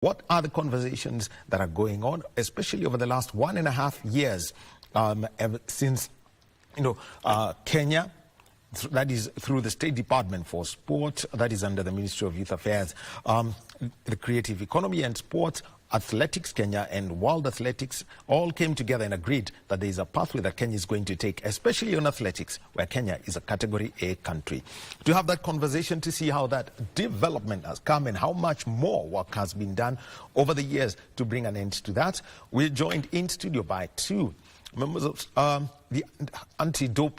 What are the conversations that are going on, especially over the last 1.5 years, ever since, Kenya, that is through the State Department for Sport, that is under the Ministry of Youth Affairs, the Creative Economy and Sport, Athletics Kenya and World Athletics all came together and agreed that there is a pathway that Kenya is going to take, especially on athletics, where Kenya is a Category A country. To have that conversation to see how that development has come and how much more work has been done over the years to bring an end to that, we're joined in studio by two members of the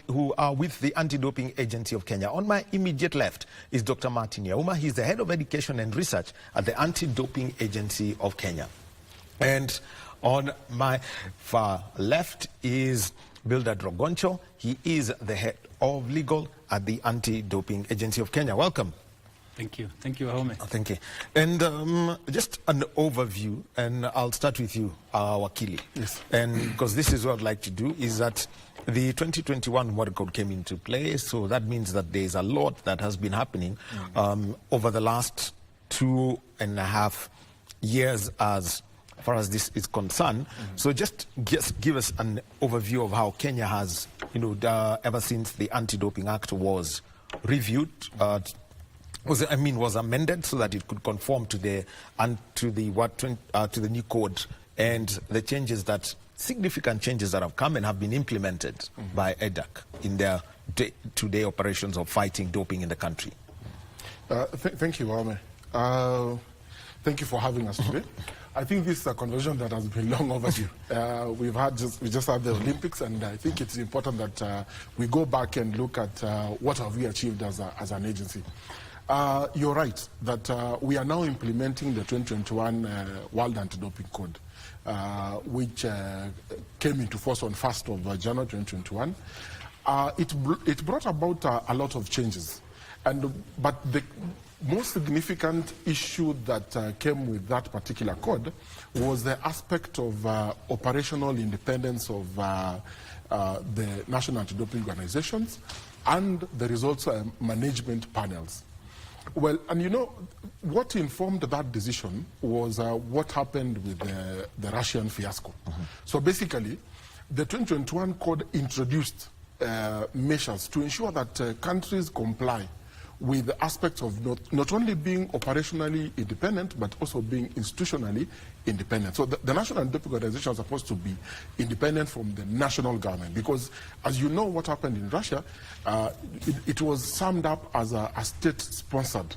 who are with the Anti-Doping Agency of Kenya. On my immediate left is Dr. Martin Yauma. He's the Head of Education and Research at the Anti-Doping Agency of Kenya. And on my far left is Bildad Rogoncho. He is the Head of Legal at the Anti-Doping Agency of Kenya. Welcome. Thank you. Thank you, Wahome. Thank you. And just an overview, and I'll start with you, Wakili. Yes. And because this is what I'd like to do, is that the 2021 World Code came into play, so that means that there's a lot that has been happening over the last 2.5 years as far as this is concerned. So just give us an overview of how Kenya has, ever since the Anti-Doping Act was reviewed, was amended so that it could conform to the new code, and the changes significant changes that have come and have been implemented by EDAC in their day-to-day operations of fighting doping in the country. Thank you, Wahome. Thank you for having us today. I think this is a conversation that has been long overdue. We just had the Olympics, and I think it's important that we go back and look at what have we achieved as an agency. You're right that we are now implementing the 2021 World Anti-Doping Code, which came into force on 1st of January 2021. It brought about a lot of changes, but the most significant issue that came with that particular code was the aspect of operational independence of the national anti-doping organizations and the results management panels. Well, and what informed that decision was what happened with the Russian fiasco. So basically, the 2021 code introduced measures to ensure that countries comply with the aspects of not only being operationally independent, but also being institutionally independent. So the national anti-doping organization is supposed to be independent from the national government, because as you know what happened in Russia, it was summed up as a state-sponsored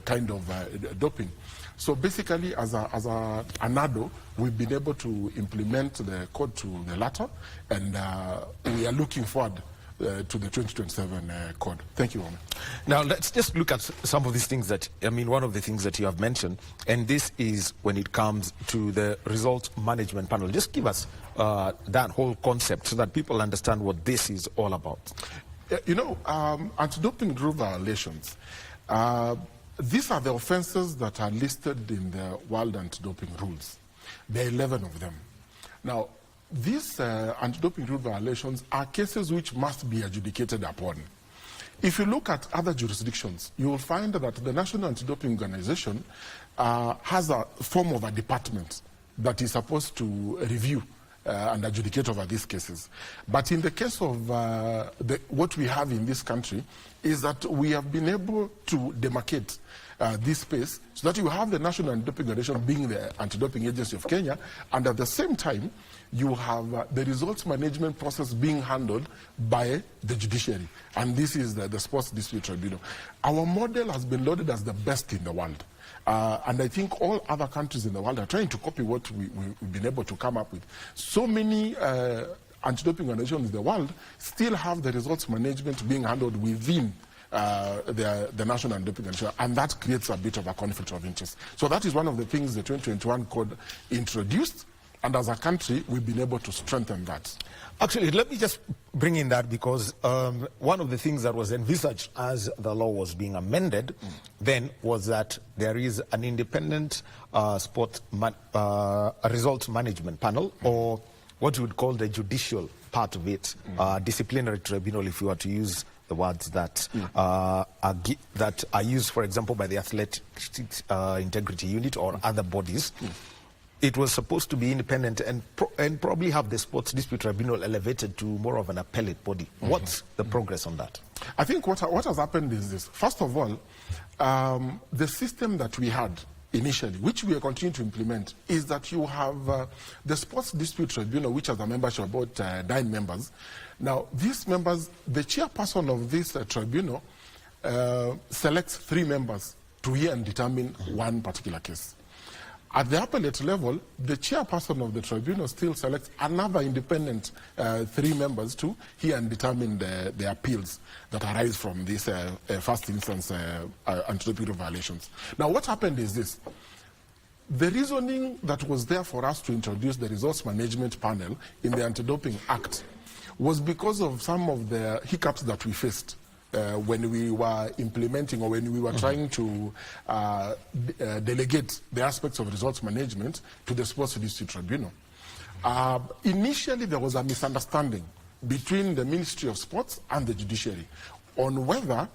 kind of doping. So basically, as a NADO, we've been able to implement the code to the latter, and we are looking forward to the 2027 code. Thank you, Wahome. Now, let's just look at some of these things one of the things that you have mentioned, and this is when it comes to the results management panel. Just give us that whole concept so that people understand what this is all about. Anti-doping rule violations, these are the offenses that are listed in the World Anti-Doping Rules. There are 11 of them. Now, these anti-doping rule violations are cases which must be adjudicated upon. If you look at other jurisdictions, you will find that the National Anti-Doping Organization has a form of a department that is supposed to review and adjudicate over these cases. But in the case of what we have in this country is that we have been able to demarcate this space so that you have the National Anti-Doping Organization being the Anti-Doping Agency of Kenya, and at the same time you have the results management process being handled by the judiciary, and this is the Sports Dispute Tribunal. Our model has been lauded as the best in the world. And I think all other countries in the world are trying to copy what we've been able to come up with. So many anti-doping organizations in the world still have the results management being handled within the National Anti-Doping Organization, and that creates a bit of a conflict of interest. So that is one of the things the 2021 code introduced, and as a country, we've been able to strengthen that. Actually, let me just bring in that, because one of the things that was envisaged as the law was being amended then was that there is an independent results management panel, or what we would call the judicial part of it, disciplinary tribunal, if you were to use the words that that are used, for example, by the Athletic Integrity Unit or other bodies. It was supposed to be independent and probably have the Sports Dispute Tribunal elevated to more of an appellate body. What's the progress on that? I think what has happened is this. First of all, the system that we had initially, which we are continuing to implement, is that you have the Sports Dispute Tribunal, which has a membership of about 9 members. Now, these members, the chairperson of this tribunal selects 3 members to hear and determine one particular case. At the appellate level, the chairperson of the tribunal still selects another independent 3 members to hear and determine the appeals that arise from these first instance anti-doping violations. Now, what happened is this. The reasoning that was there for us to introduce the Resource Management Panel in the Anti-Doping Act was because of some of the hiccups that we faced when we were implementing or when we were trying to delegate the aspects of results management to the Sports Dispute Tribunal. Initially, there was a misunderstanding between the Ministry of Sports and the judiciary on whether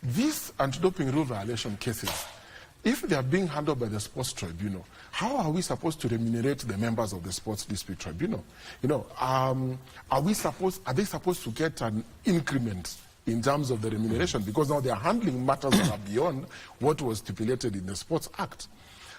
these anti-doping rule violation cases, if they are being handled by the Sports Tribunal, how are we supposed to remunerate the members of the Sports Dispute Tribunal? You know, are they supposed to get an increment in terms of the remuneration, because now they are handling matters that are beyond what was stipulated in the Sports Act.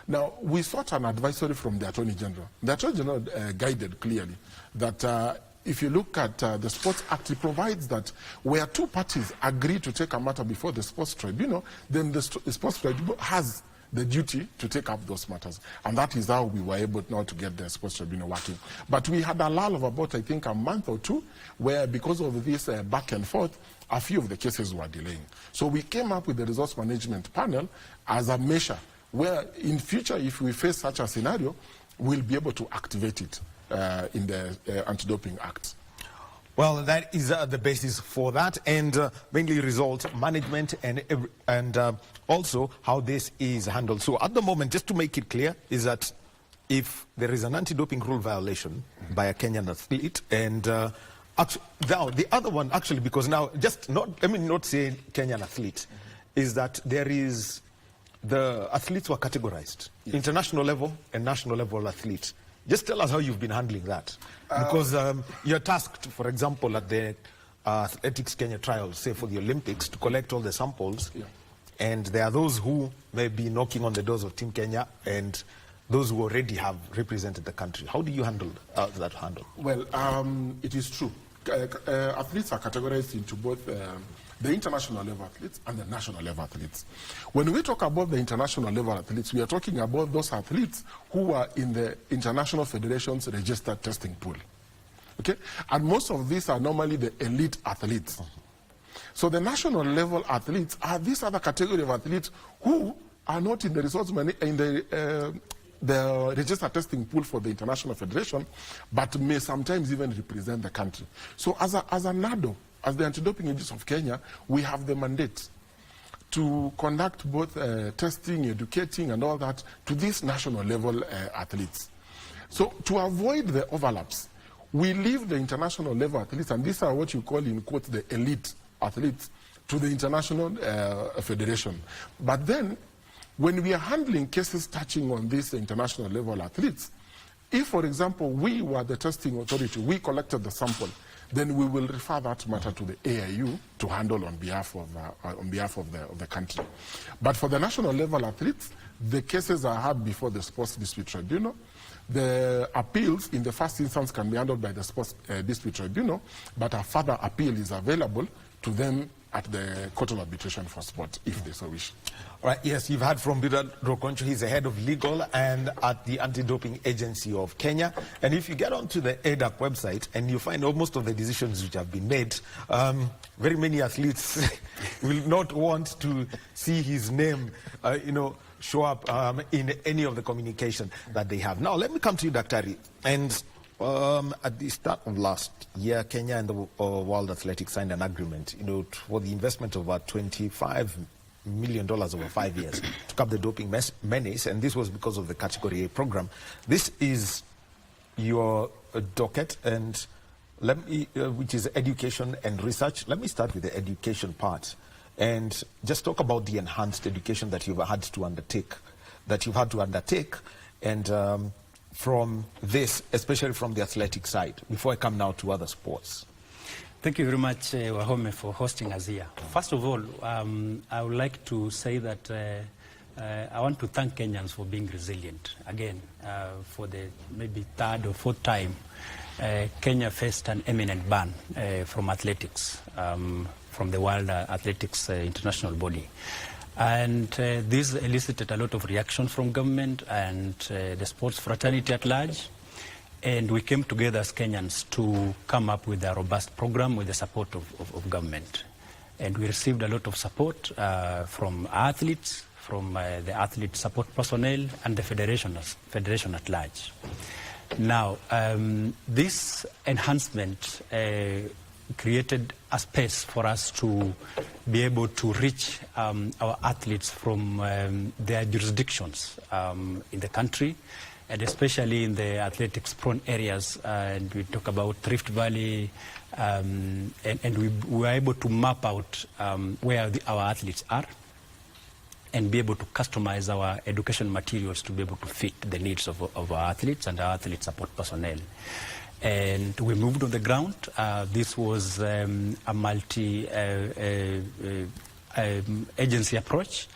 Now, we sought an advisory from the Attorney General. The Attorney General guided clearly that if you look at the Sports Act, it provides that where 2 parties agree to take a matter before the Sports Tribunal, then the Sports Tribunal has the duty to take up those matters. And that is how we were able now to get the Sports Tribunal working. But we had a lull of about, I think, a month or 2, where because of this back and forth, a few of the cases were delaying. So we came up with the Resource Management Panel as a measure where in future, if we face such a scenario, we'll be able to activate it in the Anti-Doping Act. Well, that is the basis for that, and mainly result management and also how this is handled. So at the moment, just to make it clear, is that if there is an anti-doping rule violation by a Kenyan athlete, and now the other one actually, because now let me not say Kenyan athlete, is that there is the athletes were categorized, international level and national level athletes. Just tell us how you've been handling that. Because you're tasked, for example, at the Athletics Kenya trials, say for the Olympics, to collect all the samples. Yeah. And there are those who may be knocking on the doors of Team Kenya and those who already have represented the country. How do you handle that handle? Well, it is true. Athletes are categorized into both the international level athletes and the national level athletes. When we talk about the international level athletes, we are talking about those athletes who are in the International Federation's registered testing pool. Okay? And most of these are normally the elite athletes. So the national level athletes are this other category of athletes who are not in the the registered testing pool for the International Federation, but may sometimes even represent the country. So as a NADO, as the Anti-Doping Agency of Kenya, we have the mandate to conduct both testing, educating, and all that to these national level athletes. So to avoid the overlaps, we leave the international level athletes, and these are what you call in quotes the elite athletes, to the International Federation. But then, when we are handling cases touching on these international level athletes, if, for example, we were the testing authority, we collected the sample, then we will refer that matter to the AIU to handle on behalf of the country. But for the national level athletes, the cases are heard before the Sports Dispute Tribunal. The appeals in the first instance can be handled by the Sports Dispute Tribunal, but a further appeal is available to them at the Court of Arbitration for Sport, if they so wish. All right, yes, you've heard from Bira Rokoncho. He's the head of legal and at the Anti-Doping Agency of Kenya. And if you get onto the ADAP website and you find most of the decisions which have been made, very many athletes will not want to see his name, show up in any of the communication that they have. Now, let me come to you, Daktari. And at the start of last year, Kenya and the World Athletics signed an agreement, for the investment of about $25 million over 5 years to curb the doping menace, and this was because of the Category A program. This is your docket, and which is education and research. Let me start with the education part and just talk about the enhanced education that you've had to undertake, and from this, especially from the athletic side, before I come now to other sports. Thank you very much, Wahome, for hosting us here. First of all, I would like to say that I want to thank Kenyans for being resilient. Again, for the maybe third or fourth time, Kenya faced an imminent ban from athletics, from the World Athletics International Body. And this elicited a lot of reaction from government and the sports fraternity at large. And we came together as Kenyans to come up with a robust program with the support of government. And we received a lot of support from athletes, from the athlete support personnel, and the federation at large. Now, this enhancement created a space for us to be able to reach our athletes from their jurisdictions in the country, and especially in the athletics-prone areas. And we talk about Rift Valley, and we were able to map out where our athletes are and be able to customize our education materials to be able to fit the needs of our athletes and our athlete support personnel. And we moved on the ground. This was a multi-agency approach.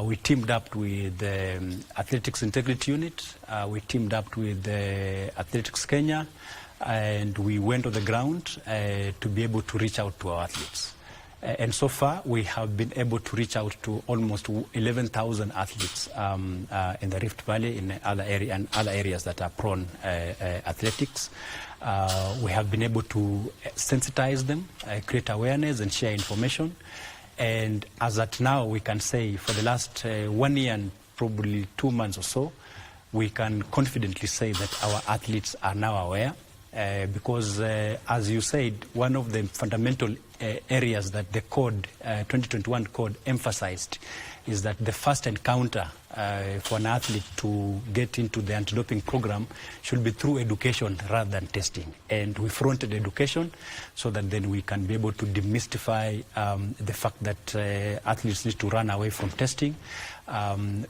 We teamed up with the Athletics Integrity Unit. We teamed up with Athletics Kenya, and we went on the ground to be able to reach out to our athletes. And so far, we have been able to reach out to almost 11,000 athletes in the Rift Valley, in other areas that are prone athletics. We have been able to sensitize them, create awareness, and share information. And as at now, we can say for the last 1 year and probably 2 months or so, we can confidently say that our athletes are now aware. Because, as you said, one of the fundamental areas that the code, 2021 code, emphasized is that the first encounter for an athlete to get into the anti-doping program should be through education rather than testing. And we fronted education so that then we can be able to demystify the fact that athletes need to run away from testing.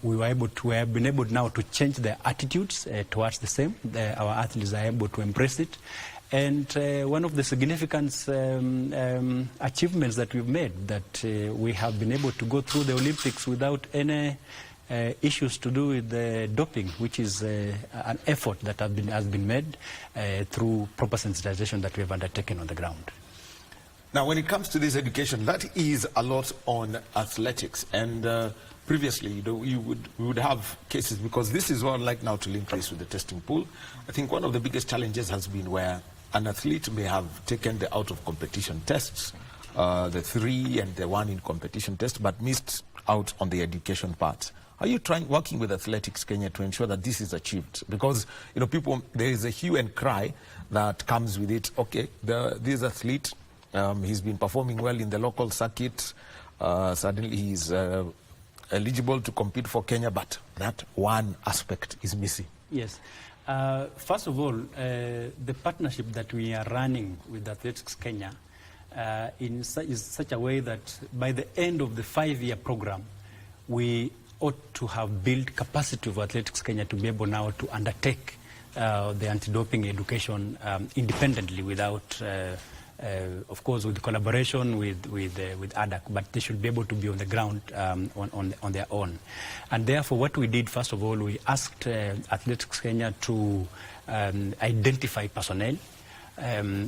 We have been able now to change their attitudes towards the same. Our athletes are able to embrace it. And one of the significant achievements that we've made, that we have been able to go through the Olympics without any issues to do with doping, which is an effort that has been made through proper sensitization that we have undertaken on the ground. Now, when it comes to this education, that is a lot on athletics. And previously, we would have cases, because this is what I'd like now to link this with the testing pool. I think one of the biggest challenges has been where an athlete may have taken the out-of-competition tests, the 3 and the 1 in competition test, but missed out on the education part. Are you working with Athletics Kenya to ensure that this is achieved? Because, people, there is a hue and cry that comes with it. Okay, this athlete, he's been performing well in the local circuit. Suddenly he's eligible to compete for Kenya, but that one aspect is missing. Yes. First of all, the partnership that we are running with Athletics Kenya is such a way that by the end of the 5-year program, we ought to have built capacity of Athletics Kenya to be able now to undertake the anti-doping education independently, without of course, with collaboration with ADAC, but they should be able to be on the ground on their own. And therefore, what we did, first of all, we asked Athletics Kenya to identify personnel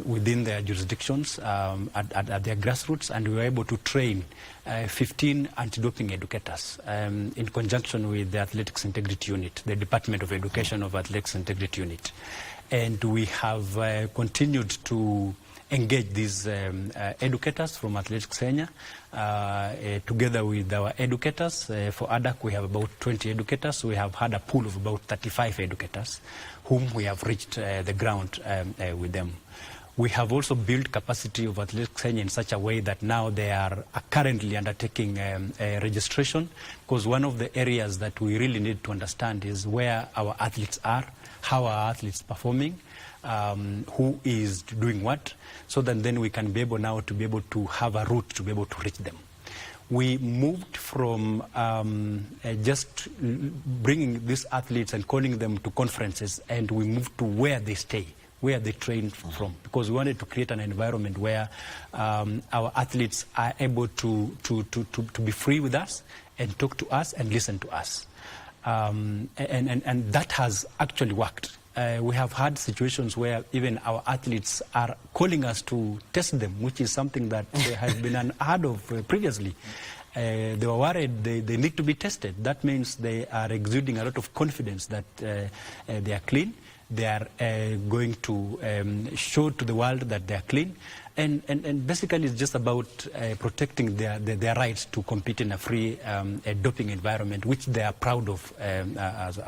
within their jurisdictions at their grassroots, and we were able to train 15 anti-doping educators in conjunction with the Athletics Integrity Unit, the Department of Education of Athletics Integrity Unit. And we have continued to engage these educators from Athletics Kenya together with our educators. For ADAC, we have about 20 educators. We have had a pool of about 35 educators whom we have reached the ground with them. We have also built capacity of Athletics Kenya in such a way that now they are currently undertaking a registration, because one of the areas that we really need to understand is where our athletes are, how our athletes performing, who is doing what, so that then we can be able now to be able to have a route to be able to reach them. We moved from just bringing these athletes and calling them to conferences, and we moved to where they stay, where they train from, because we wanted to create an environment where our athletes are able to be free with us and talk to us and listen to us. And that has actually worked. We have had situations where even our athletes are calling us to test them, which is something that has been unheard of previously. They were worried they need to be tested. That means they are exuding a lot of confidence that they are clean. They are going to show to the world that they are clean. And basically it's just about protecting their rights to compete in a free doping environment, which they are proud of as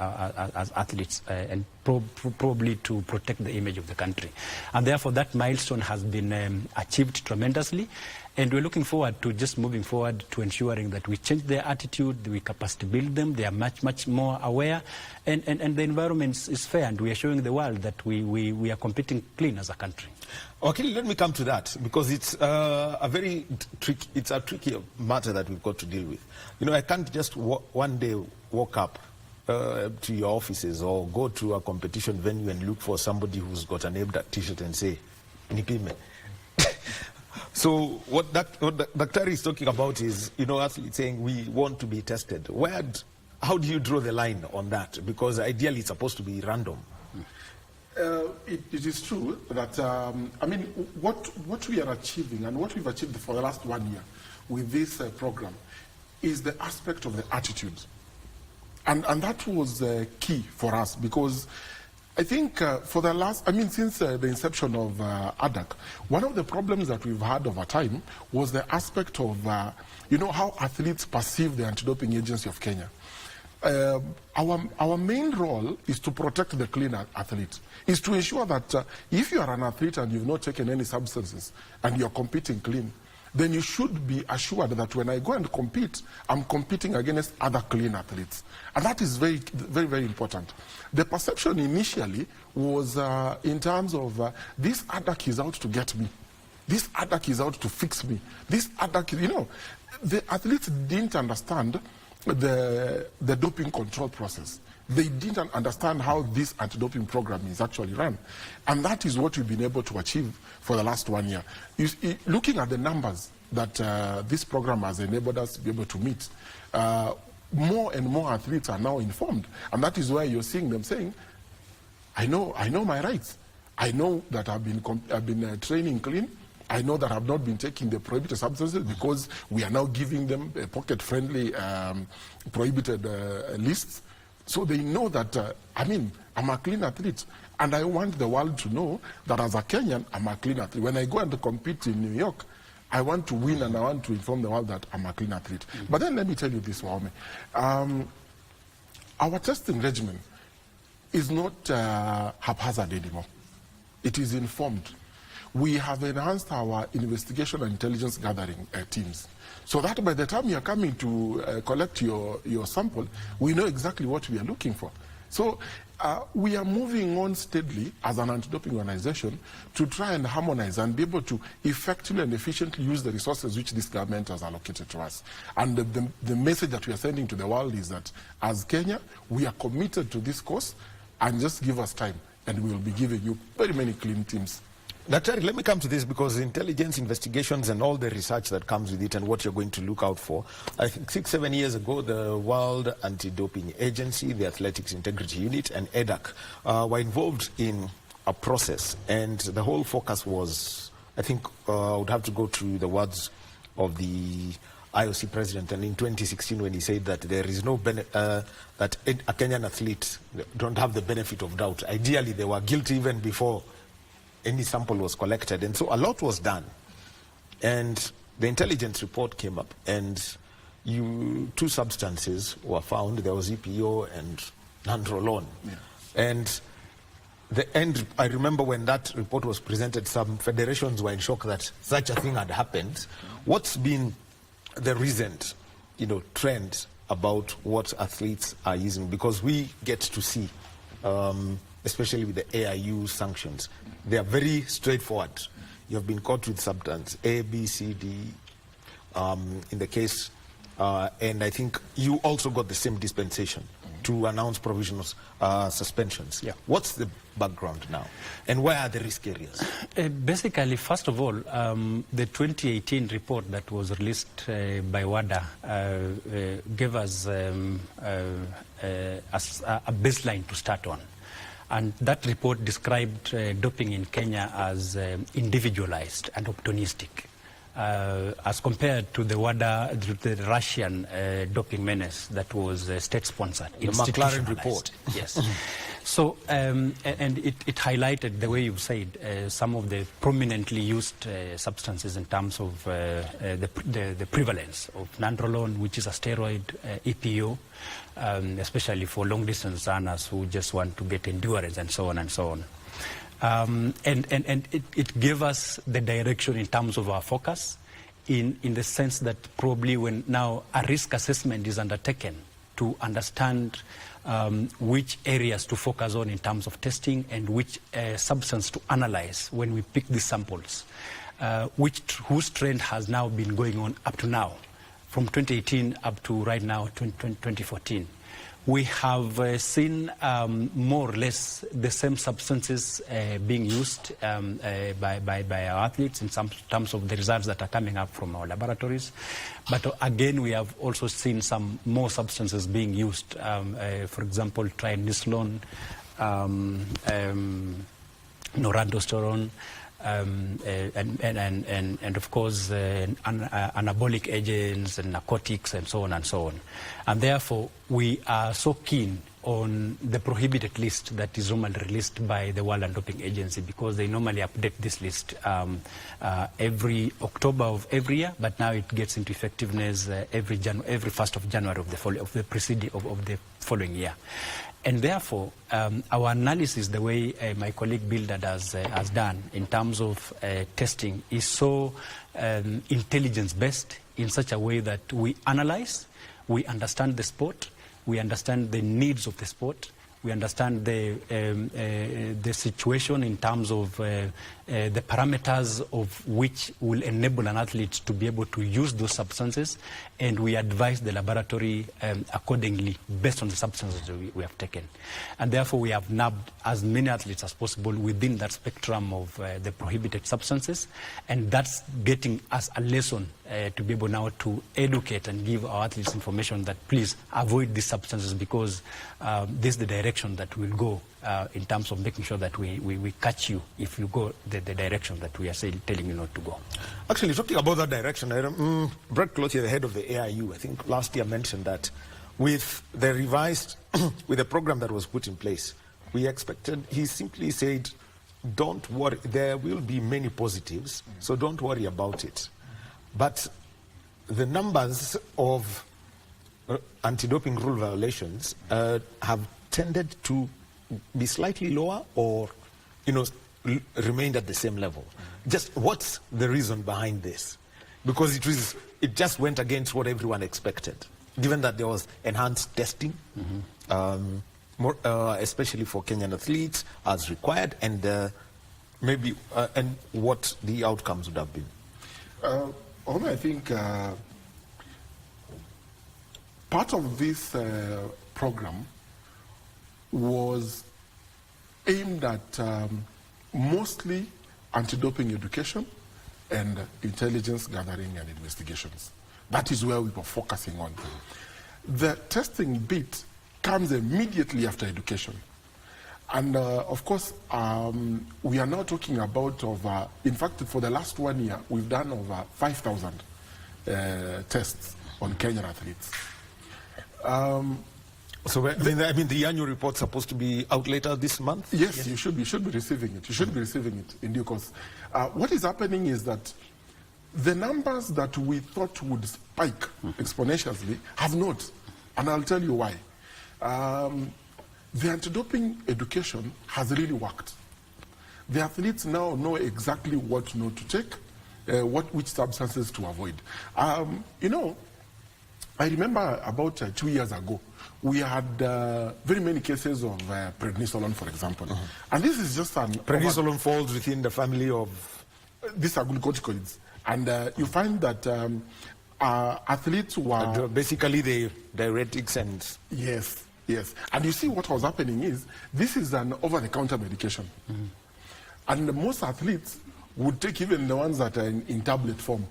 athletes, and probably to protect the image of the country. And therefore that milestone has been achieved tremendously. And we're looking forward to just moving forward to ensuring that we change their attitude, we capacity build them, they are much more aware, and the environment is fair, and we are showing the world that we are competing clean as a country. Okay, let me come to that, because it's a very tricky matter that we've got to deal with. You know, I can't just one day walk up to your offices or go to a competition venue and look for somebody who's got a named t-shirt and say, "Nipime." So what Dr. is talking about is, you know, athletes saying we want to be tested. How do you draw the line on that? Because ideally it's supposed to be random. It is true that, I mean, what we are achieving and what we've achieved for the last 1 year with this program is the aspect of the attitude. And that was key for us, because I think for the last, I mean, since the inception of ADAC, one of the problems that we've had over time was the aspect of, you know, how athletes perceive the Anti-Doping Agency of Kenya. Our main role is to protect the clean athlete, is to ensure that if you are an athlete and you've not taken any substances and you're competing clean, then you should be assured that when I go and compete, I'm competing against other clean athletes. And that is very, very important. The perception initially was in terms of this ADAC is out to get me. This ADAC is out to fix me. This ADAC, you know, the athletes didn't understand the doping control process. They didn't understand how this anti-doping program is actually run. And that is what we've been able to achieve for the last 1 year. Looking at the numbers that this program has enabled us to be able to meet, more and more athletes are now informed. And that is why you're seeing them saying, I know my rights. I know that I've been training clean. I know that I've not been taking the prohibited substances, because we are now giving them pocket-friendly prohibited lists. So they know that, I mean, I'm a clean athlete. And I want the world to know that as a Kenyan, I'm a clean athlete. When I go and compete in New York, I want to win, and I want to inform the world that I'm a clean athlete. But then let me tell you this, Wahome. Our testing regimen is not haphazard anymore. It is informed. We have enhanced our investigation and intelligence gathering teams, so that by the time you're coming to collect your sample, we know exactly what we are looking for. So we are moving on steadily as an anti-doping organization to try and harmonize and be able to effectively and efficiently use the resources which this government has allocated to us. And the message that we are sending to the world is that as Kenya, we are committed to this cause, and just give us time and we will be giving you very many clean teams. Daktari, let me come to this, because intelligence investigations and all the research that comes with it and what you're going to look out for. I think 6-7 years ago, the World Anti-Doping Agency, the Athletics Integrity Unit, and ADAC were involved in a process, and the whole focus was, I think I would have to go to the words of the IOC president, and in 2016 when he said that there is no that a Kenyan athlete don't have the benefit of doubt. Ideally, they were guilty even before any sample was collected. And so a lot was done. And the intelligence report came up, and 2 substances were found. There was EPO and nandrolone. Yeah. And the end, I remember when that report was presented, some federations were in shock that such a thing had happened. What's been the recent, trend about what athletes are using? Because we get to see, especially with the AIU sanctions, they are very straightforward. You have been caught with substance A, B, C, D, in the case, and I think you also got the same dispensation to announce provisional suspensions. Yeah. What's the background now, and where are the risk areas? Basically, first of all, the 2018 report that was released by WADA gave us a baseline to start on. And that report described doping in Kenya as individualized and opportunistic, as compared to the WADA, the Russian doping menace that was state-sponsored, the McLaren report. Yes. So, and it highlighted, the way you've said, some of the prominently used substances in terms of the prevalence of nandrolone, which is a steroid, EPO, especially for long-distance runners who just want to get endurance and so on and so on. And it gave us the direction in terms of our focus, in the sense that probably when now a risk assessment is undertaken to understand which areas to focus on in terms of testing and which substance to analyze when we pick these samples, whose trend has now been going on up to now, from 2018 up to right now, 2014. We have seen more or less the same substances being used by our athletes in some terms of the results that are coming up from our laboratories. But again, we have also seen some more substances being used. For example, triamcinolone, noradostorone, and of course anabolic agents and narcotics and so on and so on. And therefore we are so keen on the prohibited list that is normally released by the World Anti-Doping Agency, because they normally update this list every October of every year, but now it gets into effectiveness every 1st of January of the following year. And therefore, our analysis, the way my colleague Bildad has done in terms of testing, is so intelligence-based in such a way that we analyze, we understand the sport, we understand the needs of the sport, we understand the situation in terms of the parameters of which will enable an athlete to be able to use those substances, and we advise the laboratory accordingly based on the substances we have taken. And therefore we have nabbed as many athletes as possible within that spectrum of the prohibited substances, and that's getting us a lesson to be able now to educate and give our athletes information that please avoid these substances, because this is the direction that we'll go in terms of making sure that we catch you if you go the direction that we are telling you not to go. Actually, talking about that direction, Brett Cloutier, the head of the AIU, I think last year mentioned that with the revised, with the program that was put in place, we expected, he simply said, don't worry, there will be many positives, so don't worry about it. But the numbers of anti-doping rule violations have tended to be slightly lower, or remained at the same level. Just what's the reason behind this? Because it just went against what everyone expected, given that there was enhanced testing, more, especially for Kenyan athletes as required, and maybe and what the outcomes would have been. I think part of this program was aimed at mostly anti-doping education and intelligence gathering and investigations. That is where we were focusing on. The testing bit comes immediately after education. And of course, we are now talking about in fact, for the last 1 year, we've done over 5,000 tests on Kenyan athletes. So I mean, the annual report's supposed to be out later this month? Yes, you should be receiving it. You should be receiving it in due course. What is happening is that the numbers that we thought would spike exponentially have not, and I'll tell you why. the anti-doping education has really worked. The athletes now know exactly what not to take, which substances to avoid. You know, I remember about 2 years ago, we had very many cases of prednisolone, for example. And this is just an... Prednisolone falls within the family of... These are glucocorticoids. And you find that athletes were... basically the diuretics and... Yes, yes. And you see what was happening is, this is an over-the-counter medication. And most athletes would take even the ones that are in tablet form,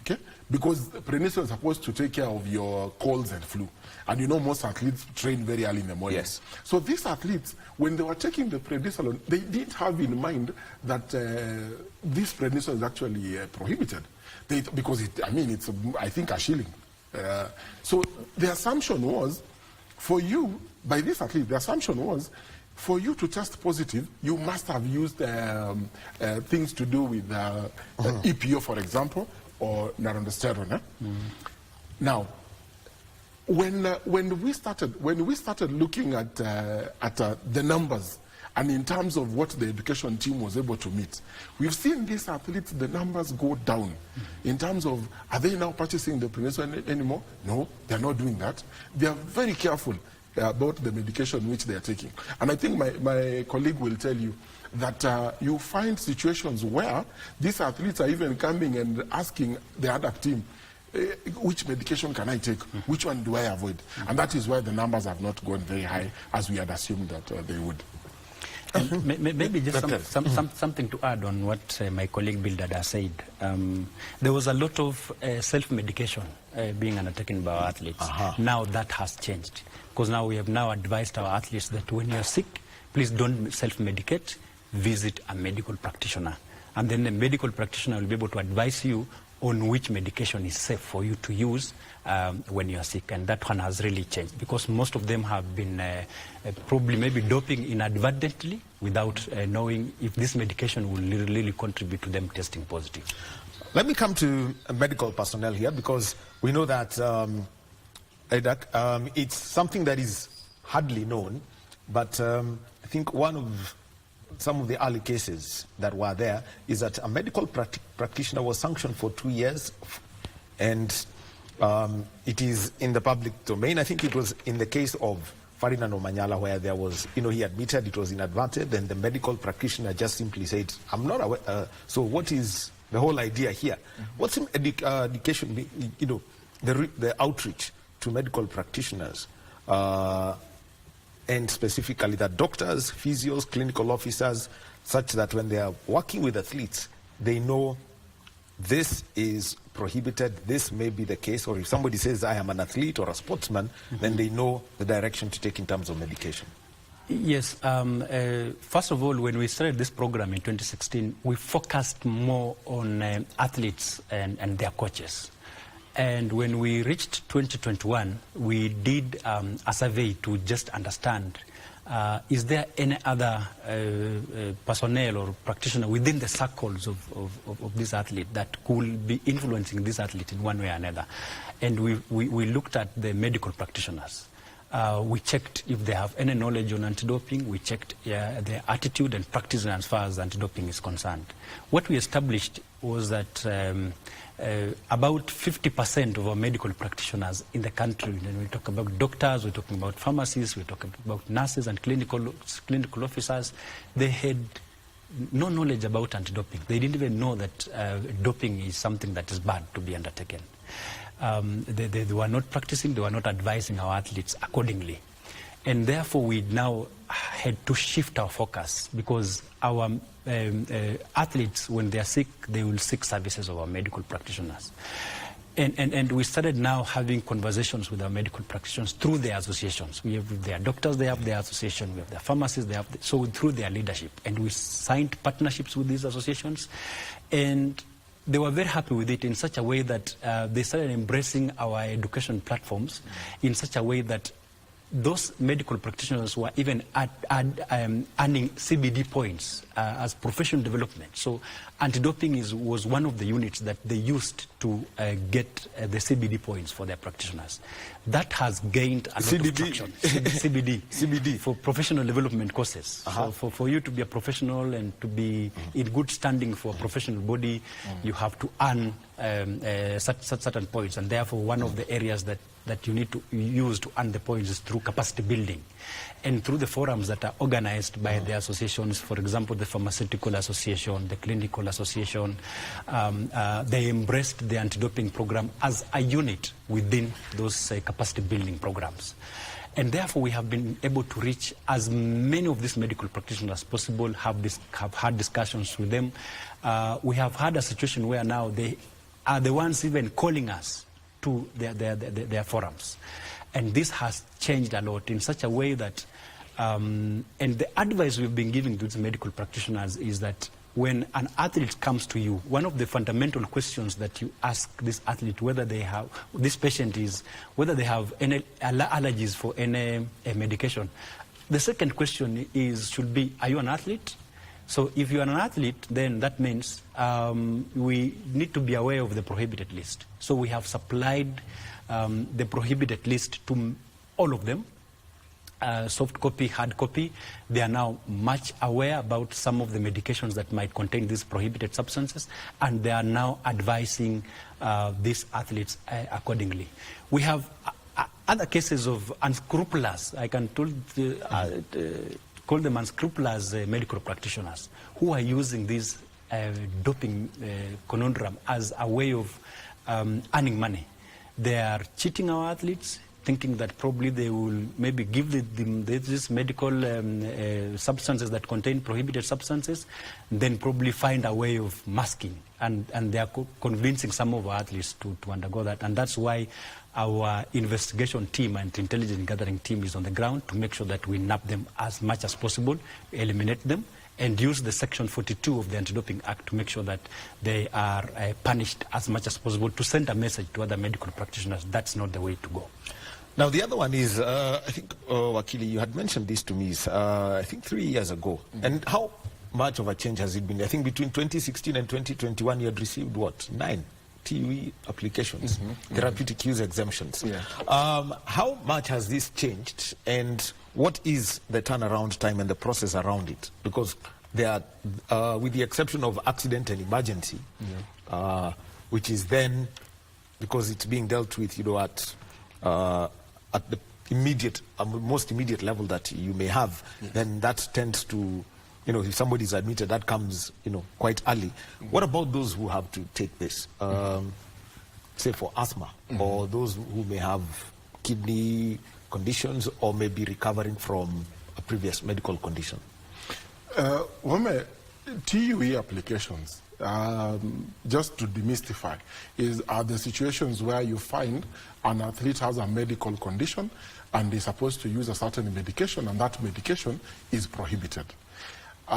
okay? Because prednisolone is supposed to take care of your colds and flu. And you know most athletes train very early in the morning. Yes. So these athletes, when they were taking the prednisolone, they didn't have in mind that this prednisolone is actually prohibited. Because, it's, I think, a shilling. So the assumption was, for you, by this athlete, the assumption was, for you to test positive, you must have used things to do with EPO, for example, or narondosterone. Now, when we started looking at the numbers, and in terms of what the education team was able to meet, we've seen these athletes, the numbers go down. In terms of, are they now purchasing the prednisolone anymore? No, they're not doing that. They are very careful about the medication which they are taking. And I think my colleague will tell you that you find situations where these athletes are even coming and asking the other team, which medication can I take? Which one do I avoid? And that is why the numbers have not gone very high as we had assumed that they would. Maybe just something to add on what my colleague Bildad has said. There was a lot of self-medication being undertaken by our athletes. Now that has changed. Because now we have now advised our athletes that when you're sick, please don't self-medicate, visit a medical practitioner. And then the medical practitioner will be able to advise you on which medication is safe for you to use when you're sick. And that one has really changed because most of them have been probably maybe doping inadvertently without knowing if this medication will really contribute to them testing positive. Let me come to medical personnel here because we know that it's something that is hardly known, but I think some of the early cases that were there is that a medical practitioner was sanctioned for 2 years, and it is in the public domain. I think it was in the case of Ferdinand Omanyala where there was, he admitted it was inadvertent, and the medical practitioner just simply said, I'm not aware. So what is the whole idea here? What's education, the outreach to medical practitioners, and specifically that doctors, physios, clinical officers, such that when they are working with athletes, they know this is prohibited, this may be the case, or if somebody says I am an athlete or a sportsman, then they know the direction to take in terms of medication. Yes. First of all, when we started this program in 2016, we focused more on athletes and their coaches. And when we reached 2021, we did a survey to just understand, is there any other personnel or practitioner within the circles of this athlete that could be influencing this athlete in one way or another? And we looked at the medical practitioners. We checked if they have any knowledge on anti-doping. We checked their attitude and practice as far as anti-doping is concerned. What we established was that about 50% of our medical practitioners in the country, when we talk about doctors, we're talking about pharmacists, we're talking about nurses and clinical officers, they had no knowledge about anti-doping. They didn't even know that doping is something that is bad to be undertaken. They were not practicing, they were not advising our athletes accordingly. And therefore we now had to shift our focus because our athletes, when they are sick, they will seek services of our medical practitioners. And we started now having conversations with our medical practitioners through their associations. We have their doctors, they have their association, we have their pharmacists, they have so through their leadership. And we signed partnerships with these associations. And they were very happy with it in such a way that they started embracing our education platforms in such a way that those medical practitioners were even earning CBD points as professional development. So anti-doping was one of the units that they used to get the CBD points for their practitioners. That has gained a lot of traction. CBD for professional development courses. So for you to be a professional and to be in good standing for a professional body, you have to earn certain points, and therefore one of the areas that you need to use to earn the points is through capacity building and through the forums that are organized by the associations. For example, the Pharmaceutical Association, the Clinical Association, they embraced the anti-doping program as a unit within those capacity building programs. And therefore, we have been able to reach as many of these medical practitioners as possible, have had discussions with them. We have had a situation where now they are the ones even calling us to their forums. And this has changed a lot in such a way that, and the advice we've been giving to these medical practitioners is that when an athlete comes to you, one of the fundamental questions that you ask this athlete, whether they have, this patient is, whether they have any allergies for any medication. The second question should be, are you an athlete? So if you are an athlete, then that means we need to be aware of the prohibited list. So we have supplied the prohibited list to all of them, soft copy, hard copy. They are now much aware about some of the medications that might contain these prohibited substances, and they are now advising these athletes accordingly. We have other cases of unscrupulous, I can call them unscrupulous medical practitioners who are using this doping conundrum as a way of earning money. They are cheating our athletes, thinking that probably they will maybe give them these medical substances that contain prohibited substances, then probably find a way of masking. And they are convincing some of our athletes to undergo that. And that's why our investigation team and intelligence gathering team is on the ground to make sure that we nab them as much as possible, eliminate them, and use the Section 42 of the Anti-Doping Act to make sure that they are punished as much as possible, to send a message to other medical practitioners that's not the way to go. Now, the other one is, I think, Wakili, you had mentioned this to me, I think 3 years ago. And how much of a change has it been? I think between 2016 and 2021, you had received, what, 9 TUE applications, therapeutic use exemptions. Yeah. How much has this changed, and what is the turnaround time and the process around it? Because they are, with the exception of accident and emergency, which is then, because it's being dealt with, you know, at the immediate, most immediate level that you may have, then that tends to, you know, if somebody is admitted, that comes, you know, quite early. What about those who have to take this, say for asthma, or those who may have kidney conditions, or may be recovering from a previous medical condition? TUE applications, just to demystify, are the situations where you find an athlete has a medical condition and is supposed to use a certain medication, and that medication is prohibited. There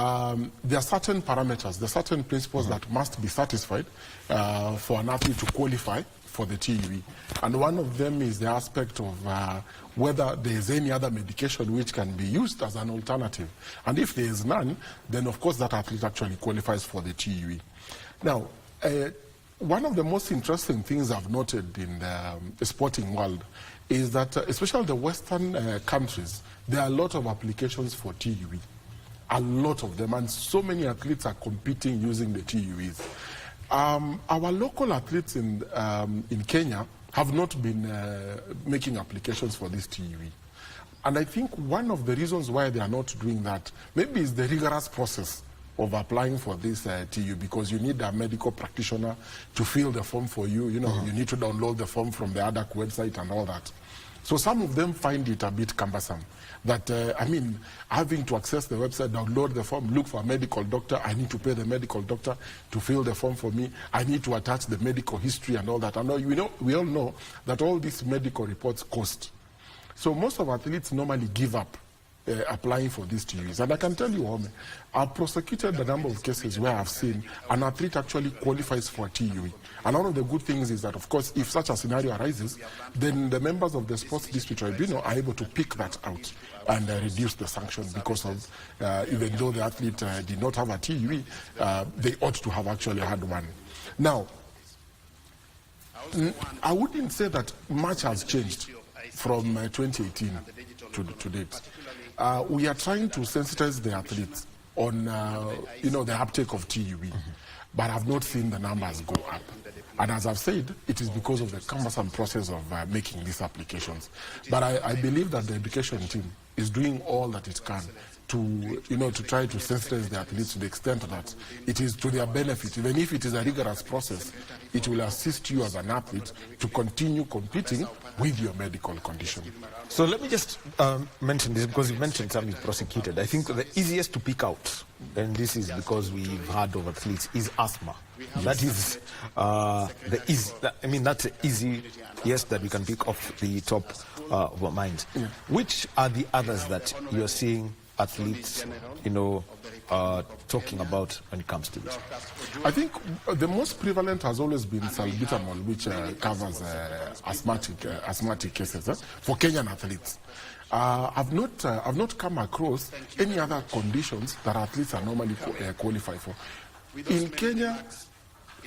are certain parameters, there are certain principles that must be satisfied for an athlete to qualify for the TUE. And one of them is the aspect of whether there is any other medication which can be used as an alternative. And if there is none, then of course that athlete actually qualifies for the TUE. Now, one of the most interesting things I've noted in the sporting world is that, especially the Western countries, there are a lot of applications for TUE. A lot of them, and so many athletes are competing using the TUEs. Our local athletes in Kenya have not been making applications for this TUE. And I think one of the reasons why they are not doing that maybe is the rigorous process of applying for this TUE, because you need a medical practitioner to fill the form for you. You know, you need to download the form from the ADAC website and all that. So some of them find it a bit cumbersome. That, I mean, having to access the website, download the form, look for a medical doctor, I need to pay the medical doctor to fill the form for me, I need to attach the medical history and all that. And we all know that all these medical reports cost. So most of our athletes normally give up applying for these TUEs. And I can tell you, Wahome, I've prosecuted the number of cases where I've seen an athlete actually qualifies for a TUE. And one of the good things is that, of course, if such a scenario arises, then the members of the Sports Dispute Tribunal are able to pick that out and reduce the sanction because of, even though the athlete did not have a TUE, they ought to have actually had one. Now, I wouldn't say that much has changed from 2018 to date. We are trying to sensitize the athletes on, the uptake of TUE, but I've not seen the numbers go up. And as I've said, it is because of the cumbersome process of making these applications. But I believe that the education team is doing all that it can to try to sensitize the athletes to the extent that it is to their benefit. Even if it is a rigorous process, it will assist you as an athlete to continue competing with your medical condition. So let me just mention this because you mentioned something prosecuted. I think the easiest to pick out, and this is because we've heard of athletes, is asthma. Yes. That is the easy. That's the easiest that we can pick off the top of our minds. Yeah. Which are the others that you're seeing athletes, talking about when it comes to this? I think the most prevalent has always been salbutamol, which covers asthmatic cases for Kenyan athletes. I've not come across any other conditions that athletes are normally qualified for. In Kenya,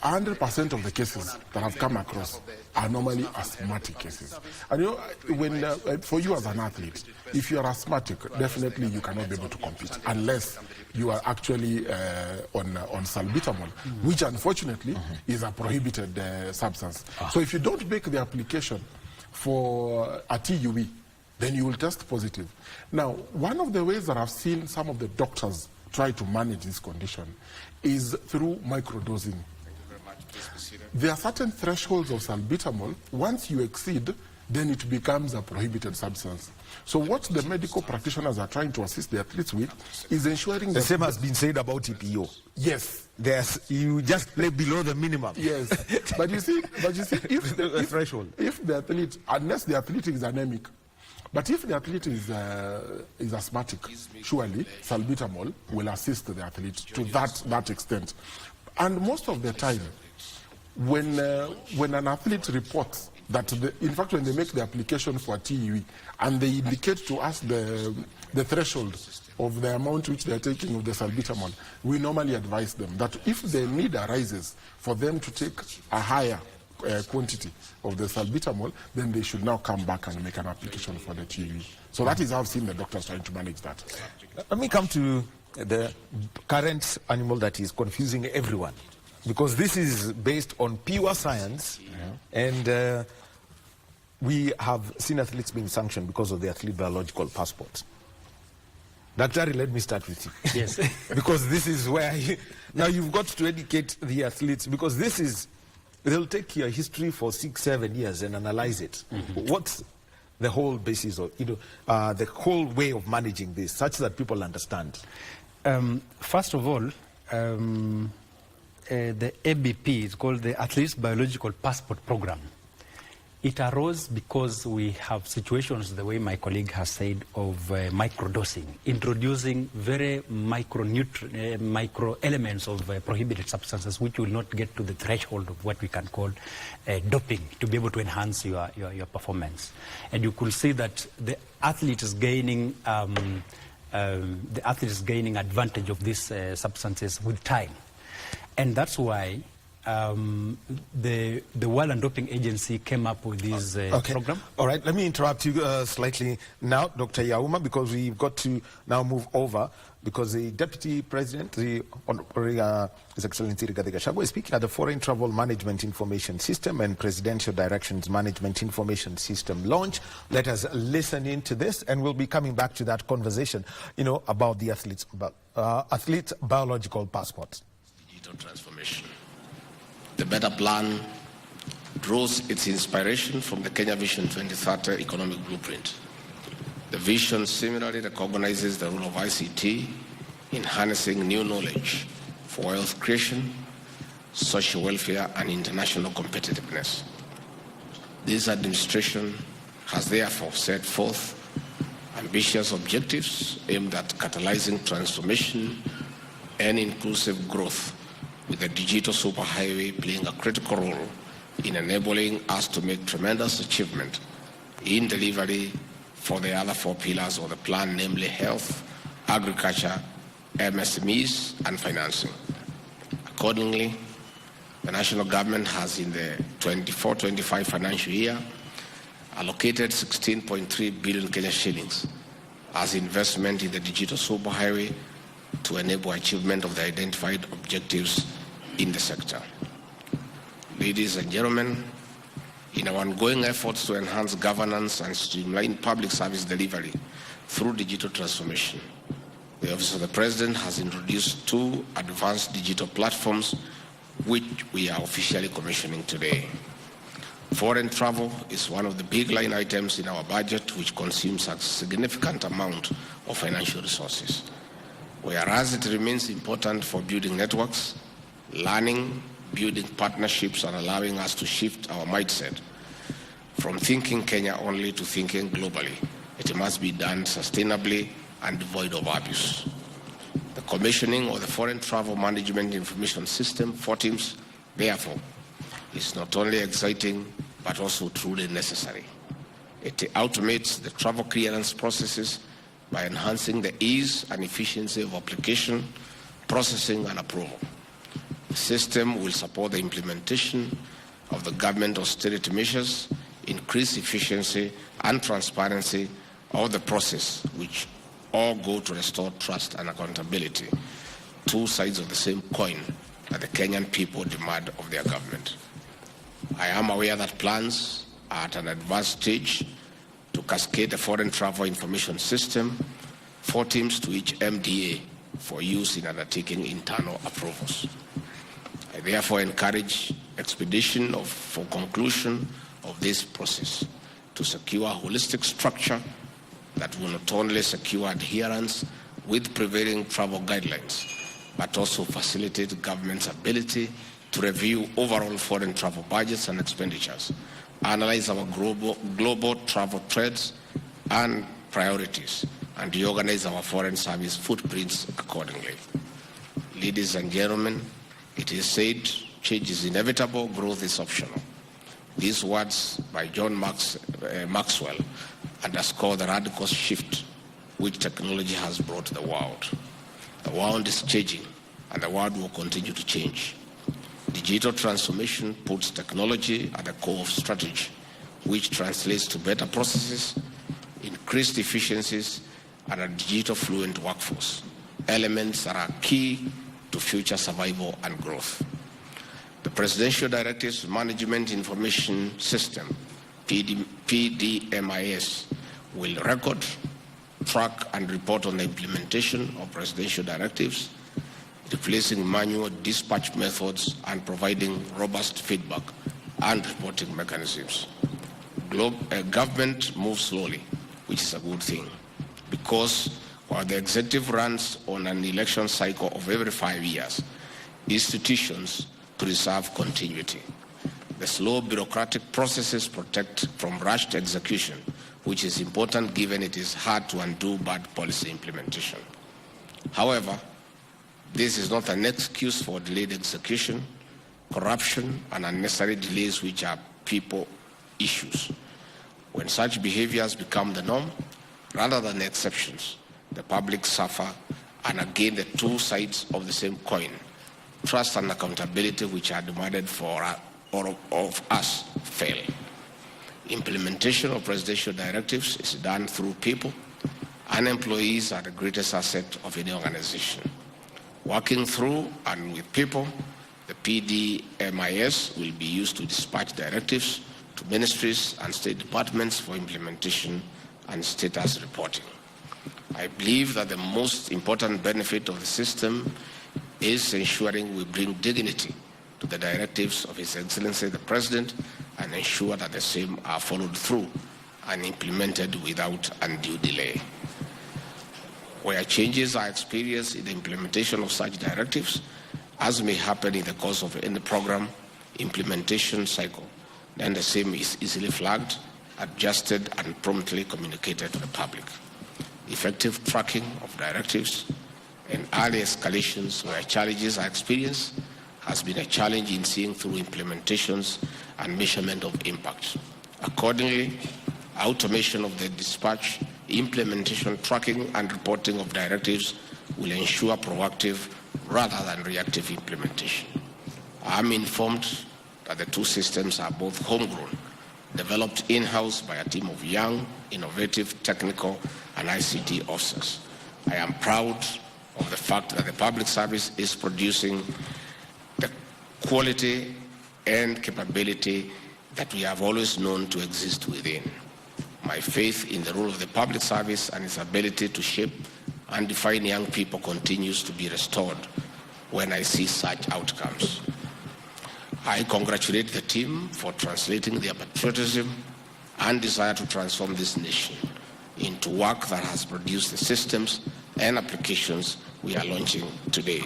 100% of the cases that I've come across are normally asthmatic cases. And when for you as an athlete, if you are asthmatic, definitely you cannot be able to compete unless you are actually on salbutamol, which unfortunately is a prohibited substance. So if you don't make the application for a TUE, then you will test positive. Now, one of the ways that I've seen some of the doctors try to manage this condition is through microdosing. There are certain thresholds of salbutamol. Once you exceed, then it becomes a prohibited substance. So what the medical practitioners are trying to assist the athletes with is ensuring the same has been said about EPO. Yes. You just play below the minimum. Yes. But you see, if the threshold, if the athlete, unless the athlete is anemic, but if the athlete is asthmatic, surely salbutamol will assist the athlete to that extent. And most of the time, when an athlete reports that, in fact, when they make the application for a TUE and they indicate to us the threshold of the amount which they are taking of the salbutamol, we normally advise them that if the need arises for them to take a higher quantity of the salbutamol, then they should now come back and make an application for the TUE. So that is how I've seen the doctors trying to manage that. Let me come to the current animal that is confusing everyone, because this is based on pure science, and we have seen athletes being sanctioned because of the athlete biological passport. Dr. Let me start with you. Yes. Because this is where now you've got to educate the athletes, because this is, they'll take your history for 6-7 years and analyze it. What's the whole basis of, the whole way of managing this, such that people understand? First of all, the ABP is called the Athletes Biological Passport Program. It arose because we have situations, the way my colleague has said, of microdosing, introducing very micro elements of prohibited substances which will not get to the threshold of what we can call doping to be able to enhance your performance. And you could see that the athlete is gaining advantage of these substances with time. And that's why the World Anti-Doping Agency came up with this program. All right, let me interrupt you slightly now, Dr. Yauma, because we've got to now move over, because the Deputy President, His Excellency Rigathi Gachagua, is speaking at the Foreign Travel Management Information System and Presidential Directions Management Information System launch. Let us listen into this, and we'll be coming back to that conversation, about the athletes' biological passports. Digital transformation. The Better Plan draws its inspiration from the Kenya Vision 2030 economic blueprint. The vision similarly recognizes the role of ICT in harnessing new knowledge for wealth creation, social welfare, and international competitiveness. This administration has therefore set forth a ambitious objectives aimed at catalyzing transformation and inclusive growth, with the digital superhighway playing a critical role in enabling us to make tremendous achievement in delivery for the other 4 pillars of the plan, namely health, agriculture, MSMEs, and financing. Accordingly, the national government has, in the 24-25 financial year, allocated 16.3 billion Kenya shillings as investment in the digital superhighway to enable achievement of the identified objectives in the sector. Ladies and gentlemen, in our ongoing efforts to enhance governance and streamline public service delivery through digital transformation, the Office of the President has introduced 2 advanced digital platforms which we are officially commissioning today. Foreign travel is one of the big line items in our budget, which consumes a significant amount of financial resources. Whereas it remains important for building networks, learning, building partnerships, and allowing us to shift our mindset from thinking Kenya only to thinking globally, it must be done sustainably and devoid of abuse. The commissioning of the Foreign Travel Management Information System, FORTIMS, therefore, is not only exciting, but also truly necessary. It automates the travel clearance processes by enhancing the ease and efficiency of application, processing, and approval. The system will support the implementation of the government austerity measures, increase efficiency and transparency of the process, which all go to restore trust and accountability, 2 sides of the same coin that the Kenyan people demand of their government. I am aware that plans are at an advanced stage to cascade the Foreign Travel Information System, FORTIMS, to each MDA for use in undertaking internal approvals. I therefore encourage expedition for conclusion of this process to secure a holistic structure that will not only secure adherence with prevailing travel guidelines, but also facilitate government's ability to review overall foreign travel budgets and expenditures, analyze our global travel trends and priorities, and reorganize our foreign service footprints accordingly. Ladies and gentlemen, it is said, change is inevitable, growth is optional. These words by John Maxwell underscore the radical shift which technology has brought to the world. The world is changing, and the world will continue to change. Digital transformation puts technology at the core of strategy, which translates to better processes, increased efficiencies, and a digital fluent workforce, elements that are key to future survival and growth. The Presidential Directives Management Information System, PDMIS, will record, track, and report on the implementation of presidential directives, replacing manual dispatch methods and providing robust feedback and reporting mechanisms. Government moves slowly, which is a good thing, because while the executive runs on an election cycle of every 5 years, institutions preserve continuity. The slow bureaucratic processes protect from rushed execution, which is important given it is hard to undo bad policy implementation. However, this is not an excuse for delayed execution, corruption, and unnecessary delays, which are people issues. When such behaviors become the norm, rather than the exceptions, the public suffer, and again the 2 sides of the same coin, trust and accountability, which are demanded for all of us, fail. Implementation of presidential directives is done through people, and employees are the greatest asset of any organization. Working through and with people, the PDMIS will be used to dispatch directives to ministries and state departments for implementation and status reporting. I believe that the most important benefit of the system is ensuring we bring dignity to the directives of His Excellency the President and ensure that the same are followed through and implemented without undue delay. Where changes are experienced in the implementation of such directives, as may happen in the course of any program implementation cycle, then the same is easily flagged, adjusted, and promptly communicated to the public. effective tracking of directives, and early escalations where challenges are experienced has been a challenge in seeing through implementations and measurement of impact. Accordingly, automation of the dispatch, implementation, tracking, and reporting of directives will ensure proactive rather than reactive implementation. I'm informed that the two systems are both homegrown, developed in-house by a team of young, innovative, technical, and ICT officers. I am proud of the fact that the public service is producing the quality and capability that we have always known to exist within. My faith in the role of the public service and its ability to shape and define young people continues to be restored when I see such outcomes. I congratulate the team for translating their patriotism and desire to transform this nation into work that has produced the systems and applications we are launching today.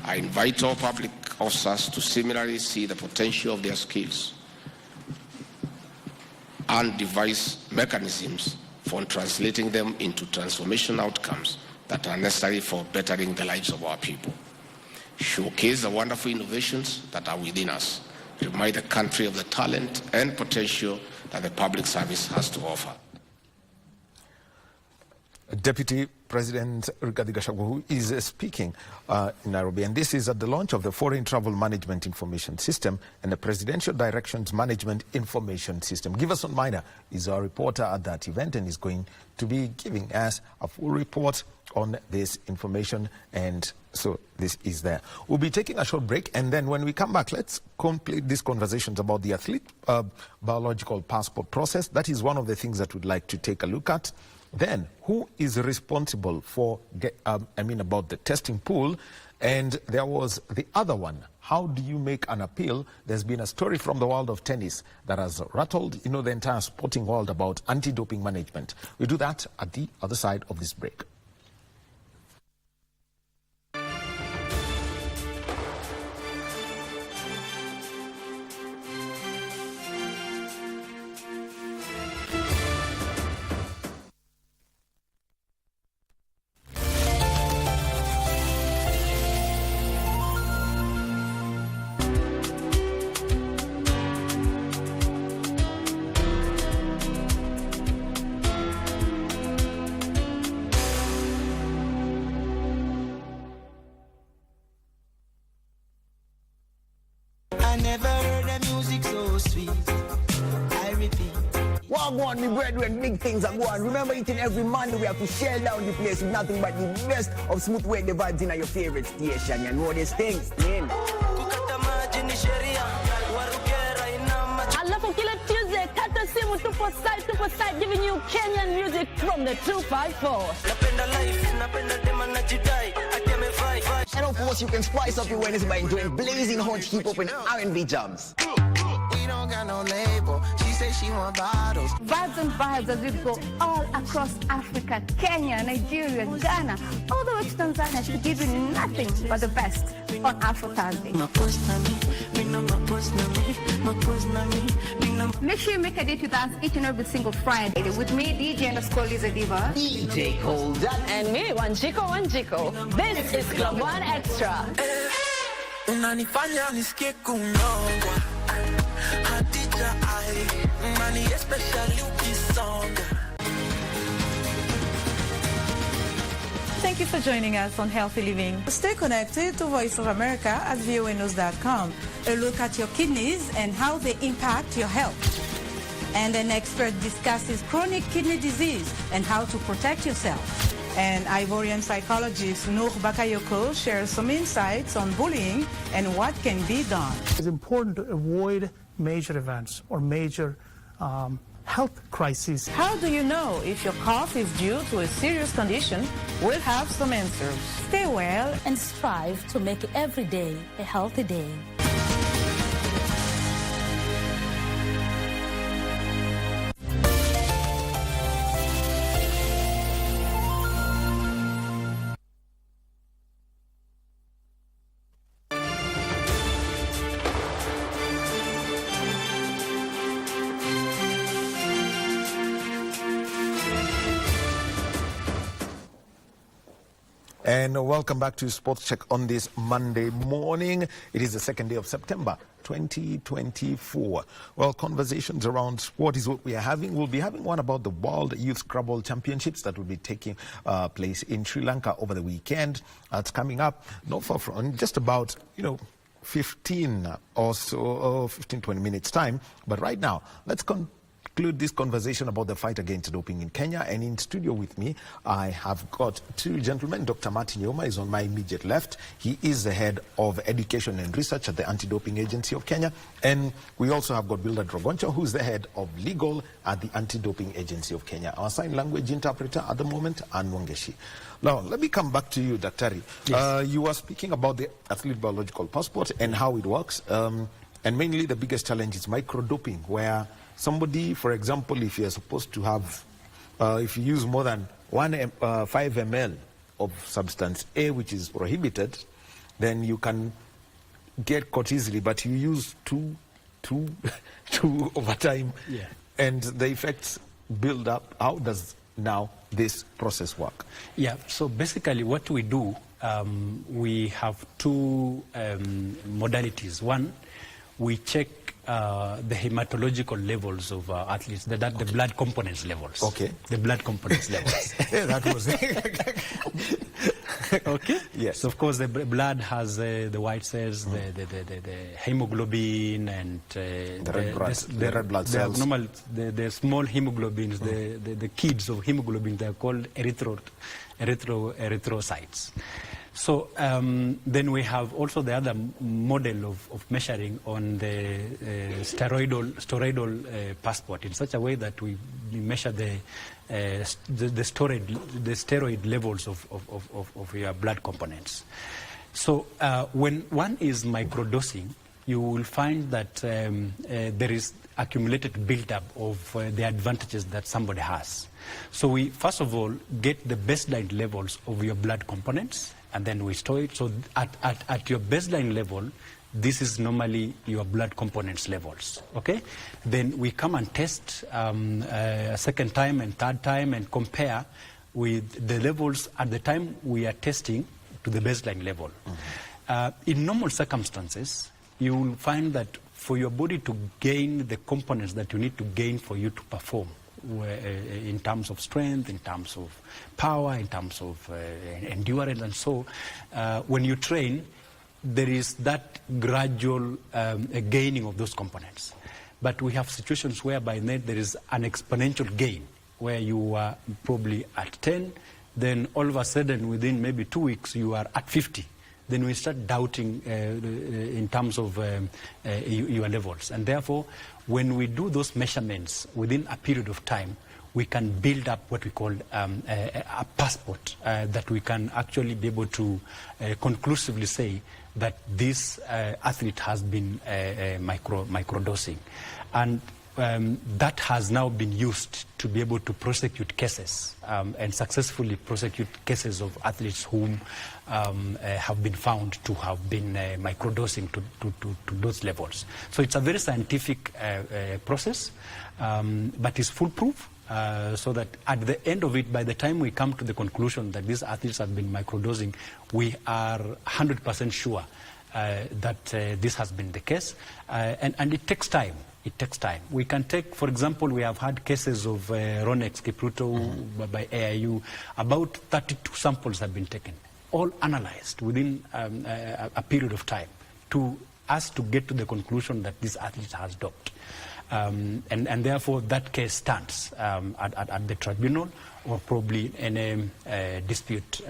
I invite all public officers to similarly see the potential of their skills and devise mechanisms for translating them into transformation outcomes that are necessary for bettering the lives of our people. Showcase the wonderful innovations that are within us. Remind the country of the talent and potential that the public service has to offer. Deputy President Rigathi Gachagua, who is speaking in Nairobi, and this is at the launch of the Foreign Travel Management Information System and the Presidential Directions Management Information System. Giverson Minor is our reporter at that event and is going to be giving us a full report on this information, and so this is there. We'll be taking a short break, and then when we come back, let's complete these conversations about the athlete biological passport process. That is one of the things that we'd like to take a look at. Then, who is responsible for, about the testing pool? And there was the other one. How do you make an appeal? There's been a story from the world of tennis that has rattled, the entire sporting world about anti-doping management. We do that at the other side of this break. I never heard the music so sweet. I repeat. Well, go on, me brethren, big things are going. Remember, each and every Monday we have to shell down the place with nothing but the best of smooth weight the vibes in your favorite station. You know these things, man. Alafu kila Tuesday, kata simu tupo side, giving you Kenyan music from the 254. And of course, you can spice up your Wednesday by enjoying blazing hot hip-hop and R&B jams. We don't got no label. She said she want bottles. Vibes and vibes as we go all across Africa, Kenya, Nigeria, Ghana, all the way to Tanzania to give you nothing but the best on Afro Thursday. Make sure you make a date with us each and every single Friday with me, DJ_Liza Diva, DJ Colder, and me, Wanjiko. This is Club One Extra. Unanifanya nisikie kunongwa. Hatija ai, mani especially ukisonga. Thank you for joining us on Healthy Living. Stay connected to Voice of America at voanews.com. A look at your kidneys and how they impact your health. And an expert discusses chronic kidney disease and how to protect yourself. And Ivorian psychologist Noor Bakayoko shares some insights on bullying and what can be done. It's important to avoid major events or major health crises. How do you know if your cough is due to a serious condition? We'll have some answers. Stay well and strive to make every day a healthy day. And welcome back to Sports Check on this Monday morning. It is the second day of September 2024. Well, conversations around sport is what we are having. We'll be having one about the World Youth Scrabble Championships that will be taking place in Sri Lanka over the weekend. It's coming up not far from, just about, 15 or so, 15, 20 minutes time. But right now, let's conclude this conversation about the fight against doping in Kenya. And in studio with me, I have got two gentlemen. Dr. Martin Yoma is on my immediate left. He is the head of education and research at the Anti-Doping Agency of Kenya. And we also have got Bilda Drogoncha, who's the head of legal at the Anti-Doping Agency of Kenya. Our sign language interpreter at the moment, Ann Wangeshi. Now, let me come back to you, Daktari. Yes. You were speaking about the athlete biological passport and how it works. And mainly the biggest challenge is micro-doping, where somebody, for example, if you're supposed to have, if you use more than 5 ml of substance A, which is prohibited, then you can get caught easily, but you use two over time, and the effects build up. How does now this process work? Yeah, so basically what we do, we have two modalities. One, we check the hematological levels of athletes, the blood components levels. Okay. The blood components levels. Yeah, that was it. Okay. Yes. So of course, the blood has the white cells, the hemoglobin, and the red blood cells. Normal, the small hemoglobins, the kids of hemoglobin, they are called erythrocytes. So then we have also the other model of measuring on the steroidal passport in such a way that we measure the steroid levels of your blood components. So when one is microdosing, you will find that there is accumulated buildup of the advantages that somebody has. So we first of all get the baseline levels of your blood components, and then we store it. So at your baseline level, this is normally your blood components levels, okay? Then we come and test a second time and third time and compare with the levels at the time we are testing to the baseline level. In normal circumstances, you will find that for your body to gain the components that you need to gain for you to perform, in terms of strength, in terms of power, in terms of endurance, and so when you train, there is that gradual gaining of those components. But we have situations whereby there is an exponential gain, where you are probably at 10, then all of a sudden within maybe 2 weeks you are at 50. Then we start doubting in terms of your levels. And therefore, when we do those measurements within a period of time, we can build up what we call a passport that we can actually be able to conclusively say that this athlete has been microdosing. And that has now been used to be able to prosecute cases and successfully prosecute cases of athletes whom have been found to have been microdosing to those levels. So it's a very scientific process, but it's foolproof. So that at the end of it, by the time we come to the conclusion that these athletes have been microdosing, we are 100% sure that this has been the case, and it takes time. It takes time. We can take, for example, we have had cases of Ronex Kipruto by AIU. About 32 samples have been taken, all analyzed within a period of time to us to get to the conclusion that this athlete has doped. And therefore, that case stands at the tribunal, or probably any dispute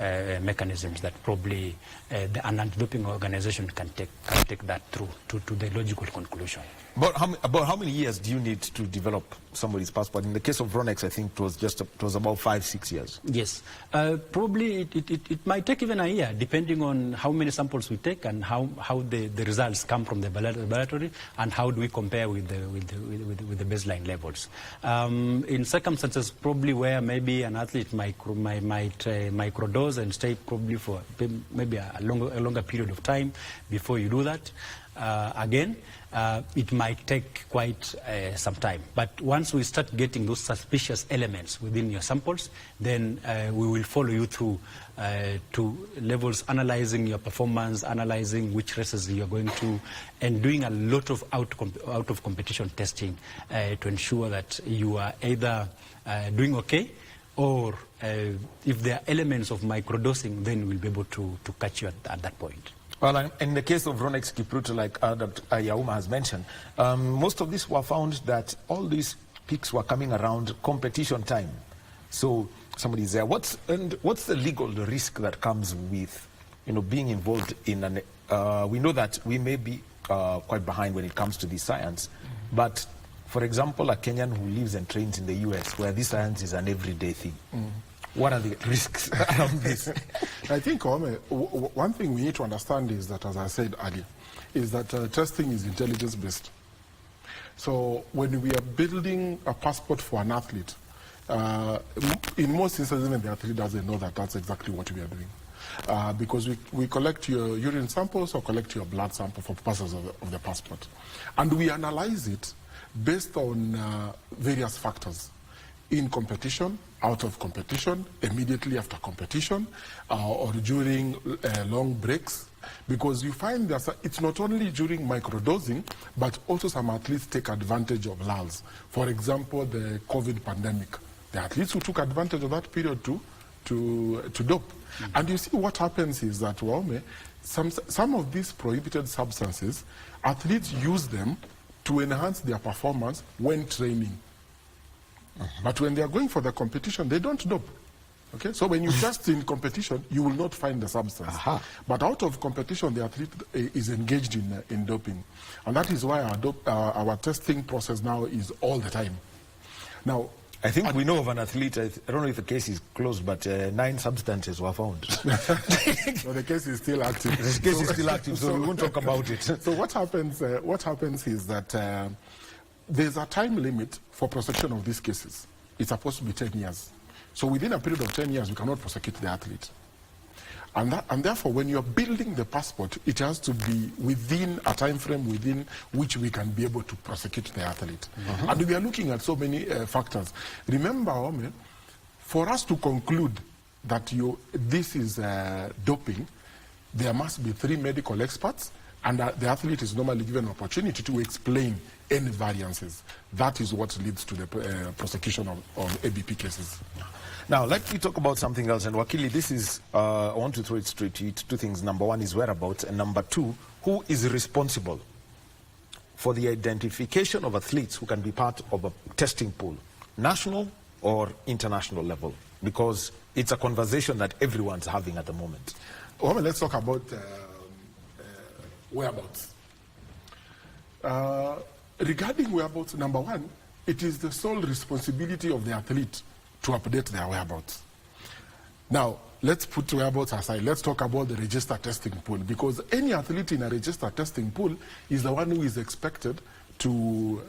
mechanisms that probably the anti-doping organization can take that through to the logical conclusion. About how many years do you need to develop somebody's passport? In the case of Ronex, I think it was about 5-6 years. Yes, probably it might take even a year, depending on how many samples we take and how the results come from the laboratory, and how do we compare with the baseline levels. In circumstances probably where maybe an athlete might microdose and stay probably for maybe a longer period of time before you do that. Again, it might take quite some time. But once we start getting those suspicious elements within your samples, then we will follow you through to levels, analyzing your performance, analyzing which races you're going to, and doing a lot of out of competition testing to ensure that you are either doing okay, or if there are elements of microdosing, then we'll be able to catch you at that point. Well, in the case of Ronex Kipruto, like Dr. Wahome has mentioned, most of these were found that all these peaks were coming around competition time. So somebody's there. What's the legal risk that comes with, being involved in an? We know that we may be quite behind when it comes to this science, but for example, a Kenyan who lives and trains in the US, where this science is an everyday thing. What are the risks around this? I think one thing we need to understand is that, as I said earlier, is that testing is intelligence-based. So when we are building a passport for an athlete, in most instances, even the athlete doesn't know that that's exactly what we are doing. Because we collect your urine samples or collect your blood sample for purposes of the passport. And we analyze it based on various factors. In competition, out of competition, immediately after competition, or during long breaks, because you find that it's not only during microdosing, but also some athletes take advantage of lulls. For example, the COVID pandemic, the athletes who took advantage of that period to dope. And you see what happens is that, Wahome, some of these prohibited substances, athletes use them to enhance their performance when training. But when they are going for the competition, they don't dope. Okay, so when you test in competition, you will not find the substance. But out of competition, the athlete is engaged in doping. And that is why our testing process now is all the time. Now, I think we know of an athlete, I don't know if the case is closed, but 9 substances were found. So the case is still active. The case is still active, so we won't talk about it. So what happens is that there's a time limit for prosecution of these cases. It's supposed to be 10 years. So within a period of 10 years, we cannot prosecute the athlete. And therefore, when you're building the passport, it has to be within a time frame within which we can be able to prosecute the athlete. And we are looking at so many factors. Remember, Wahome, for us to conclude that this is doping, there must be 3 medical experts, and the athlete is normally given an opportunity to explain any variances. That is what leads to the prosecution of ABP cases. Now, let me talk about something else. And Wakili, this is, I want to throw it straight to you. 2 things. Number 1 is whereabouts. And number 2, who is responsible for the identification of athletes who can be part of a testing pool, national or international level? Because it's a conversation that everyone's having at the moment. Well, let's talk about whereabouts. Regarding whereabouts, number 1, it is the sole responsibility of the athlete to update their whereabouts. Now, let's put whereabouts aside. Let's talk about the register testing pool, because any athlete in a register testing pool is the one who is expected to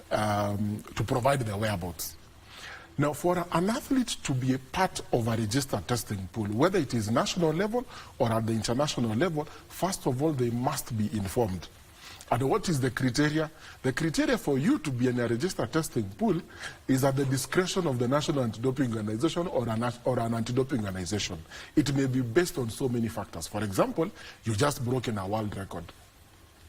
provide their whereabouts. Now, for an athlete to be a part of a register testing pool, whether it is national level or at the international level, first of all, they must be informed. And what is the criteria? The criteria for you to be in a registered testing pool is at the discretion of the National Anti-Doping Organization or an anti-doping organization. It may be based on so many factors. For example, you've just broken a world record.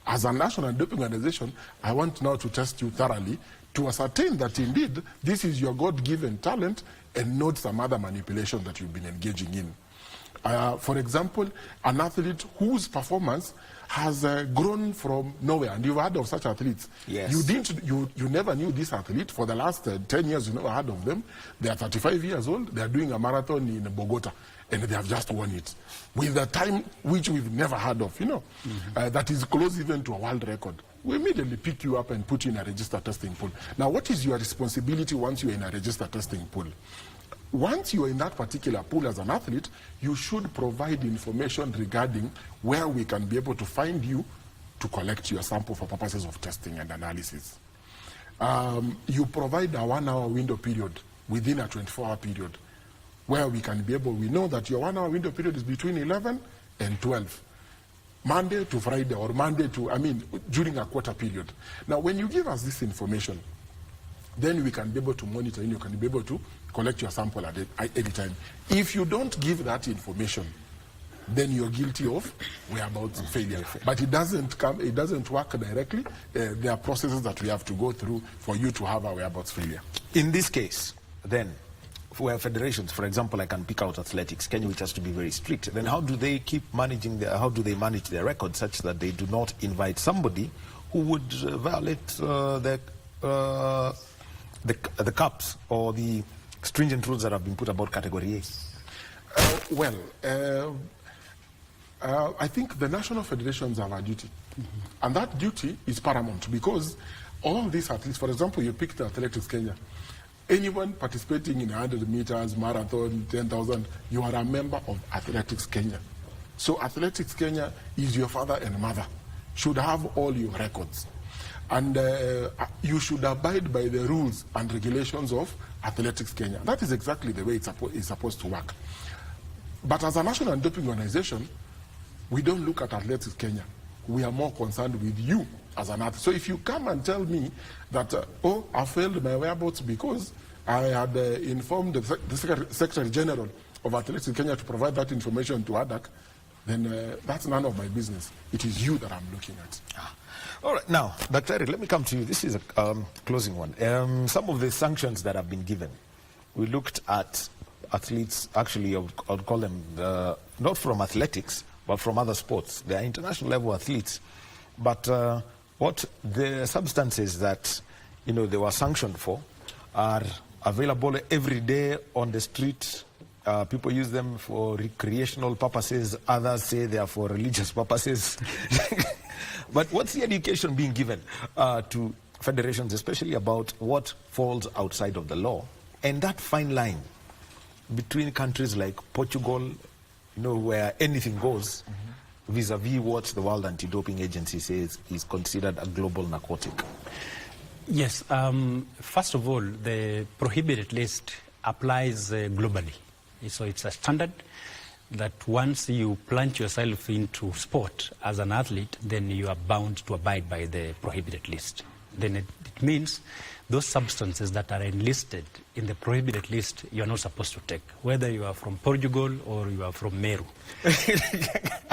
As a National Anti-Doping Organization, I want now to test you thoroughly to ascertain that indeed this is your God-given talent and not some other manipulation that you've been engaging in. For example, an athlete whose performance has grown from nowhere, and you've heard of such athletes. Yes. You never knew this athlete. For the last 10 years, you never heard of them. They are 35 years old. They are doing a marathon in Bogota, and they have just won it with a time which we've never heard of, that is close even to a world record. We immediately pick you up and put you in a registered testing pool. Now, what is your responsibility once you're in a registered testing pool? Once you're in that particular pool as an athlete, you should provide information regarding where we can be able to find you to collect your sample for purposes of testing and analysis. You provide a 1-hour window period within a 24-hour period where we can be able, we know that your 1 hour window period is between 11 and 12. Monday to Friday, or Monday to, during a quarter period. Now, when you give us this information, then we can be able to monitor and you can be able to collect your sample at any time. If you don't give that information, then you're guilty of whereabouts failure. But it doesn't work directly. There are processes that we have to go through for you to have a whereabouts failure. In this case, then, where federations, for example, I can pick out athletics, Kenya, which has to be very strict, then how do they keep managing how do they manage their records such that they do not invite somebody who would violate the caps or the stringent rules that have been put about category A? I think the national federations have a duty. And that duty is paramount because all these athletes, for example, you picked Athletics Kenya. Anyone participating in 100 meters, marathon, 10,000, you are a member of Athletics Kenya. So Athletics Kenya is your father and mother, should have all your records. And you should abide by the rules and regulations of Athletics Kenya. That is exactly the way it's supposed to work. But as a national doping organization, we don't look at Athletics Kenya. We are more concerned with you as an athlete. So if you come and tell me that, I failed my whereabouts because I had informed the Secretary General of Athletics Kenya to provide that information to ADAC, then that's none of my business. It is you that I'm looking at. All right, now, Dr. Eric, let me come to you. This is a closing one. Some of the sanctions that have been given, we looked at athletes, actually, I would call them, not from athletics, but from other sports. They are international level athletes. But what the substances that, they were sanctioned for are available every day on the street. People use them for recreational purposes. Others say they are for religious purposes. But what's the education being given to federations, especially about what falls outside of the law? And that fine line between countries like Portugal, where anything goes, vis-a-vis what the World Anti-Doping Agency says is considered a global narcotic? Yes. First of all, the prohibited list applies globally. So it's a standard that once you plunge yourself into sport as an athlete, then you are bound to abide by the prohibited list. Then it means those substances that are enlisted in the prohibited list, you are not supposed to take, whether you are from Portugal or you are from Meru.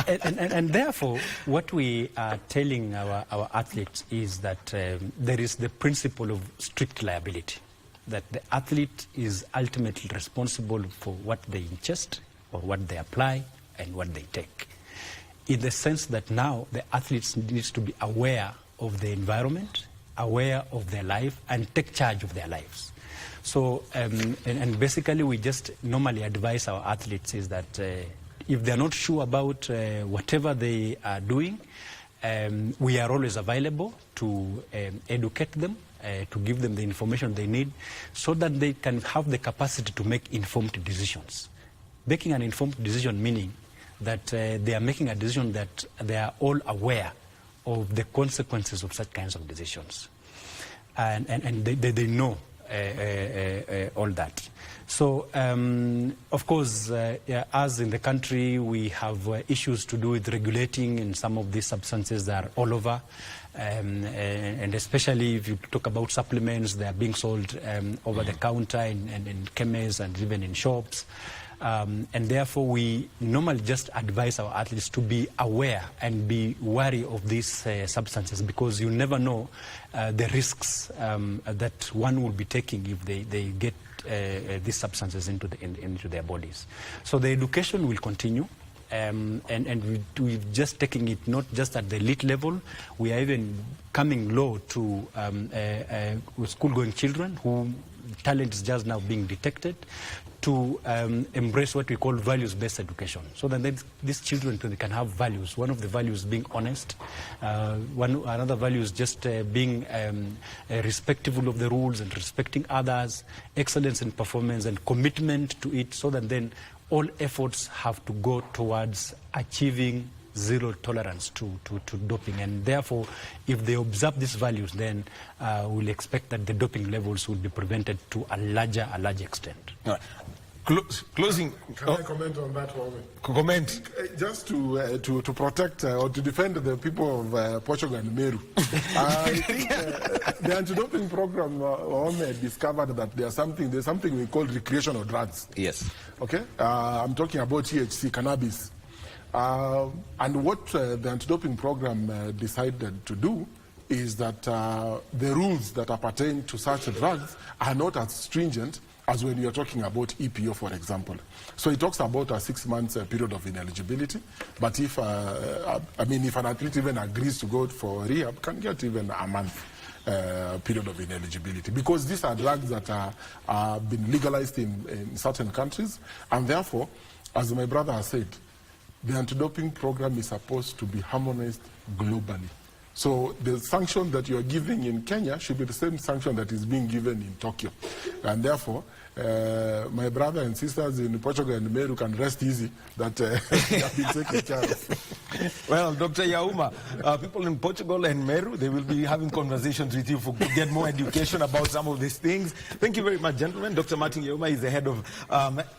and therefore, what we are telling our athletes is that there is the principle of strict liability, that the athlete is ultimately responsible for what they ingest or what they apply and what they take. In the sense that now the athletes needs to be aware of the environment, aware of their life, and take charge of their lives. So, and basically we just normally advise our athletes is that if they're not sure about whatever they are doing, we are always available to educate them, to give them the information they need so that they can have the capacity to make informed decisions. Making an informed decision meaning that they are making a decision that they are all aware of the consequences of such kinds of decisions. And they know all that. So, of course, as in the country, we have issues to do with regulating, and some of these substances that are all over. And especially if you talk about supplements, they are being sold over the counter in chemists and even in shops. And therefore, we normally just advise our athletes to be aware and be wary of these substances, because you never know the risks that one will be taking if they get these substances into their bodies. So the education will continue. And we're just taking it not just at the elite level, we are even coming low to school-going children who talent is just now being detected, to embrace what we call values-based education, so that these children they can have values. One of the values being honest, another value is just being respectful of the rules and respecting others, excellence in performance and commitment to it, so that then all efforts have to go towards achieving zero tolerance to doping. And therefore, if they observe these values, then we'll expect that the doping levels will be prevented to a larger extent. All right. Closing. Can I comment on that one? Comment. Just to protect or to defend the people of Portugal and Meru. I think the anti-doping program discovered that there's something we call recreational drugs. Yes. Okay? I'm talking about THC, cannabis. And what the anti-doping program decided to do is that the rules that pertain to such drugs are not as stringent as when you're talking about EPO, for example. So it talks about a 6 months period of ineligibility. But if, if an athlete even agrees to go for rehab, can get even a month period of ineligibility. Because these are drugs that are been legalized in certain countries. And therefore, as my brother has said, the anti-doping program is supposed to be harmonized globally. So the sanction that you are giving in Kenya should be the same sanction that is being given in Tokyo. And therefore, my brother and sisters in Portugal and Meru can rest easy that they have been taken care of. Well, Dr. Yauma, people in Portugal and Meru, they will be having conversations with you to get more education about some of these things. Thank you very much, gentlemen. Dr. Martin Yauma is the head of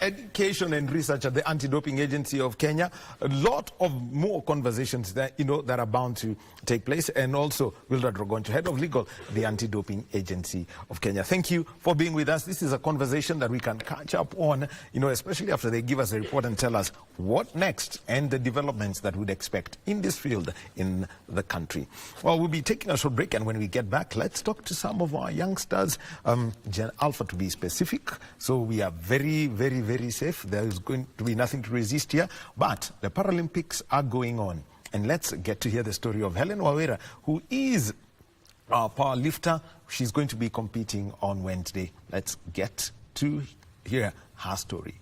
education and research at the Anti-Doping Agency of Kenya. A lot of more conversations that, that are bound to take place. And also, Wildred Rogoncho, head of legal, the Anti-Doping Agency of Kenya. Thank you for being with us. This is a conversation that we can catch up on, especially after they give us a report and tell us what next and the developments that we'd expect in this field in the country. Well, we'll be taking a short break, and when we get back, let's talk to some of our youngsters, Gen Alpha to be specific. So we are very, very, very safe. There is going to be nothing to resist here, but the Paralympics are going on. And let's get to hear the story of Helen Wawera, who is a power lifter. She's going to be competing on Wednesday. Let's get to hear her story.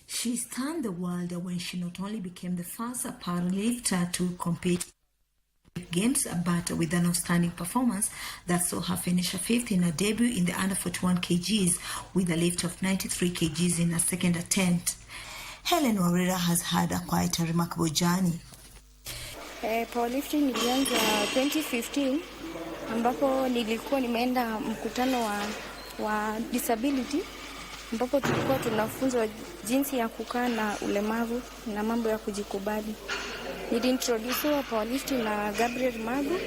She stunned the world when she not only became the first powerlifter to compete in games, but with an outstanding performance that saw her finish fifth in her debut in the under 41 kgs with a lift of 93 kgs in her second attempt. Helen Wawera has had quite a remarkable journey. Powerlifting nilianza 2015 ambapo nilikuwa nimeenda mkutano wa disability ambapo tulikuwa tunafunzwa jinsi ya kukaa na ulemavu na mambo ya kujikubali. Niliintroducewa powerlifting na Gabriel Magu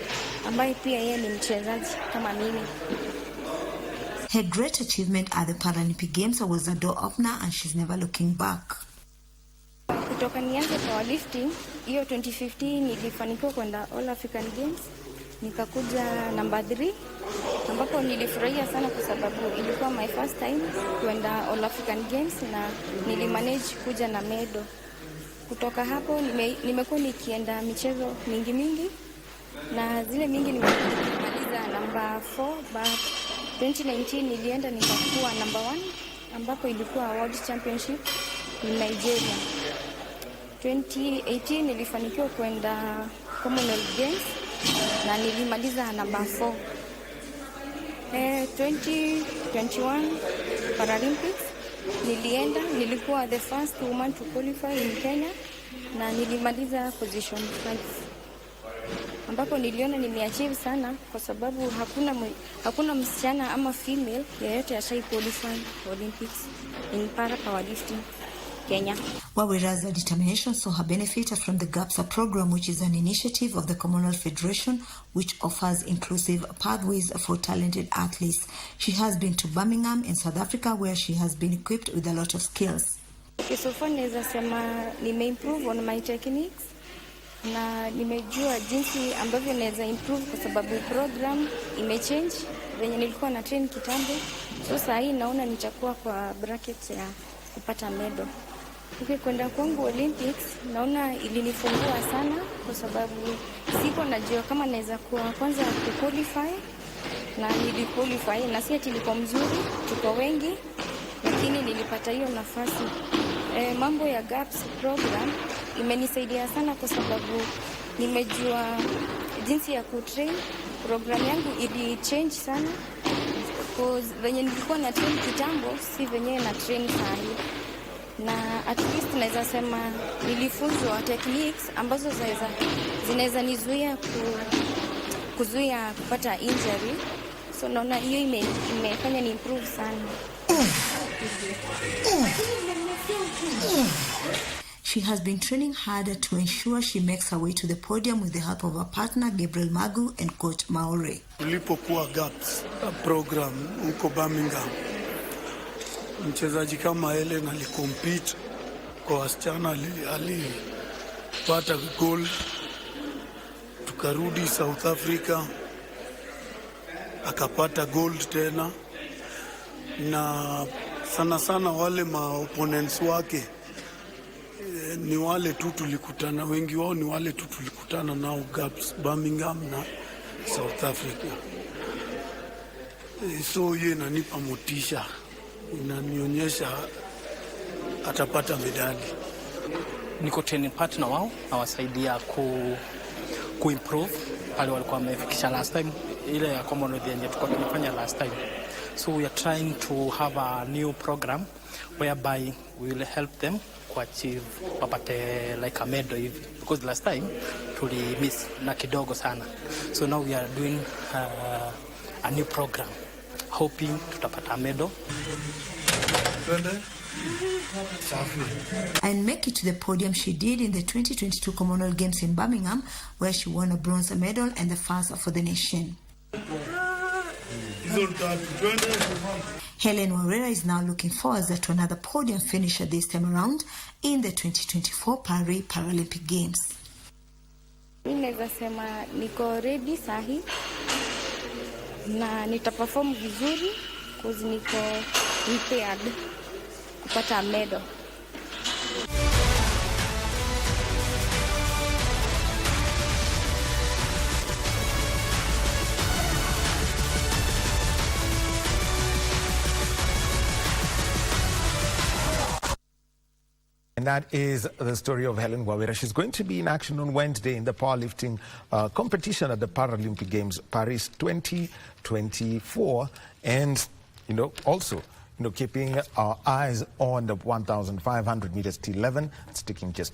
ambaye pia yeye ni mchezaji kama mimi. Her great achievement at the Paralympic Games was a door opener and she's never looking back. Kutoka nianze powerlifting, hiyo 2015 nilifanikiwa kwenda All African Games. Nikakuja number 3 ambapo nilifurahia sana kwa sababu ilikuwa my first time kwenda All African Games na nilimanage kuja na medal. Kutoka hapo nimekuwa nikienda michezo mingi na zile mingi nimemaliza number 4, but 2019 nilienda nikakuwa number 1 ambapo ilikuwa World Championship in Nigeria. 2018 nilifanikiwa kwenda Commonwealth Games na nilimaliza number 4. 2021 Paralympics nilikuwa the first woman to qualify in Kenya na nilimaliza position 5, ambapo niliona nimeachieve sana kwa sababu hakuna msichana ama female yeyote ashai qualify Olympics in para powerlifting Kenya. Wawera's determination saw her benefit from the GAPSA program, which is an initiative of the Commonwealth Federation which offers inclusive pathways for talented athletes. She has been to Birmingham in South Africa where she has been equipped with a lot of skills. Okay, so far naweza sema nimeimprove on my techniques na nimejua jinsi ambavyo naweza improve kwa sababu program imechange venye nilikuwa na train kitambo. So sasa hii naona nitakuwa kwa bracket ya kupata medal. Kwenda kwangu Olympics naona ilinifungua sana kwa sababu siko najua kama naweza kuwa kwanza kuqualify na niliqualify na si ati niko mzuri, tuko wengi lakini nilipata hiyo nafasi. Mambo ya GAPS program imenisaidia sana kwa sababu nimejua jinsi ya kutrain. Program yangu ili change sana Cause venye nilikuwa na train kitambo, si venye na train sahi. Na at least naweza sema nilifunzwa techniques ambazo zinaweza nizuia kuzuia kupata injury. So naona hiyo imefanya ni improve sana. She has been training harder to ensure she makes her way to the podium with the help of her partner Gabriel Magu and coach Maure. Ulipokuwa GAPS program huko Birmingham, mchezaji kama Helen alikompete kwa wasichana, alipata gold. Tukarudi South Africa akapata gold tena, na sana wale opponents wake ni wale tu tulikutana, wengi wao ni wale tu tulikutana nao GAPS Birmingham na South Africa. So hiyo inanipa motisha, inanionyesha atapata medali. Niko training partner wao, nawasaidia kuimprove pale walikuwa wamefikisha last time, ile ya Commonwealth yenye tulikuwa tumefanya last time. So we are trying to have a new program whereby we will help them to achieve wapate like a medal, because last time tuli miss na kidogo sana. So now we are doing a new program, hoping tutapata medal and make it to the podium she did in the 2022 Commonwealth Games in Birmingham, where she won a bronze medal and the first for the nation. Helen Warera is now looking forward to another podium finisher this time around in the 2024 Paris Paralympic Games. Ninaweza sema niko ready sahi na nitaperform vizuri because niko prepared kupata medal. And that is the story of Helen Wawira. She's going to be in action on Wednesday in the powerlifting competition at the Paralympic Games Paris 2024. And, also, keeping our eyes on the 1,500 meters T11. It's taking just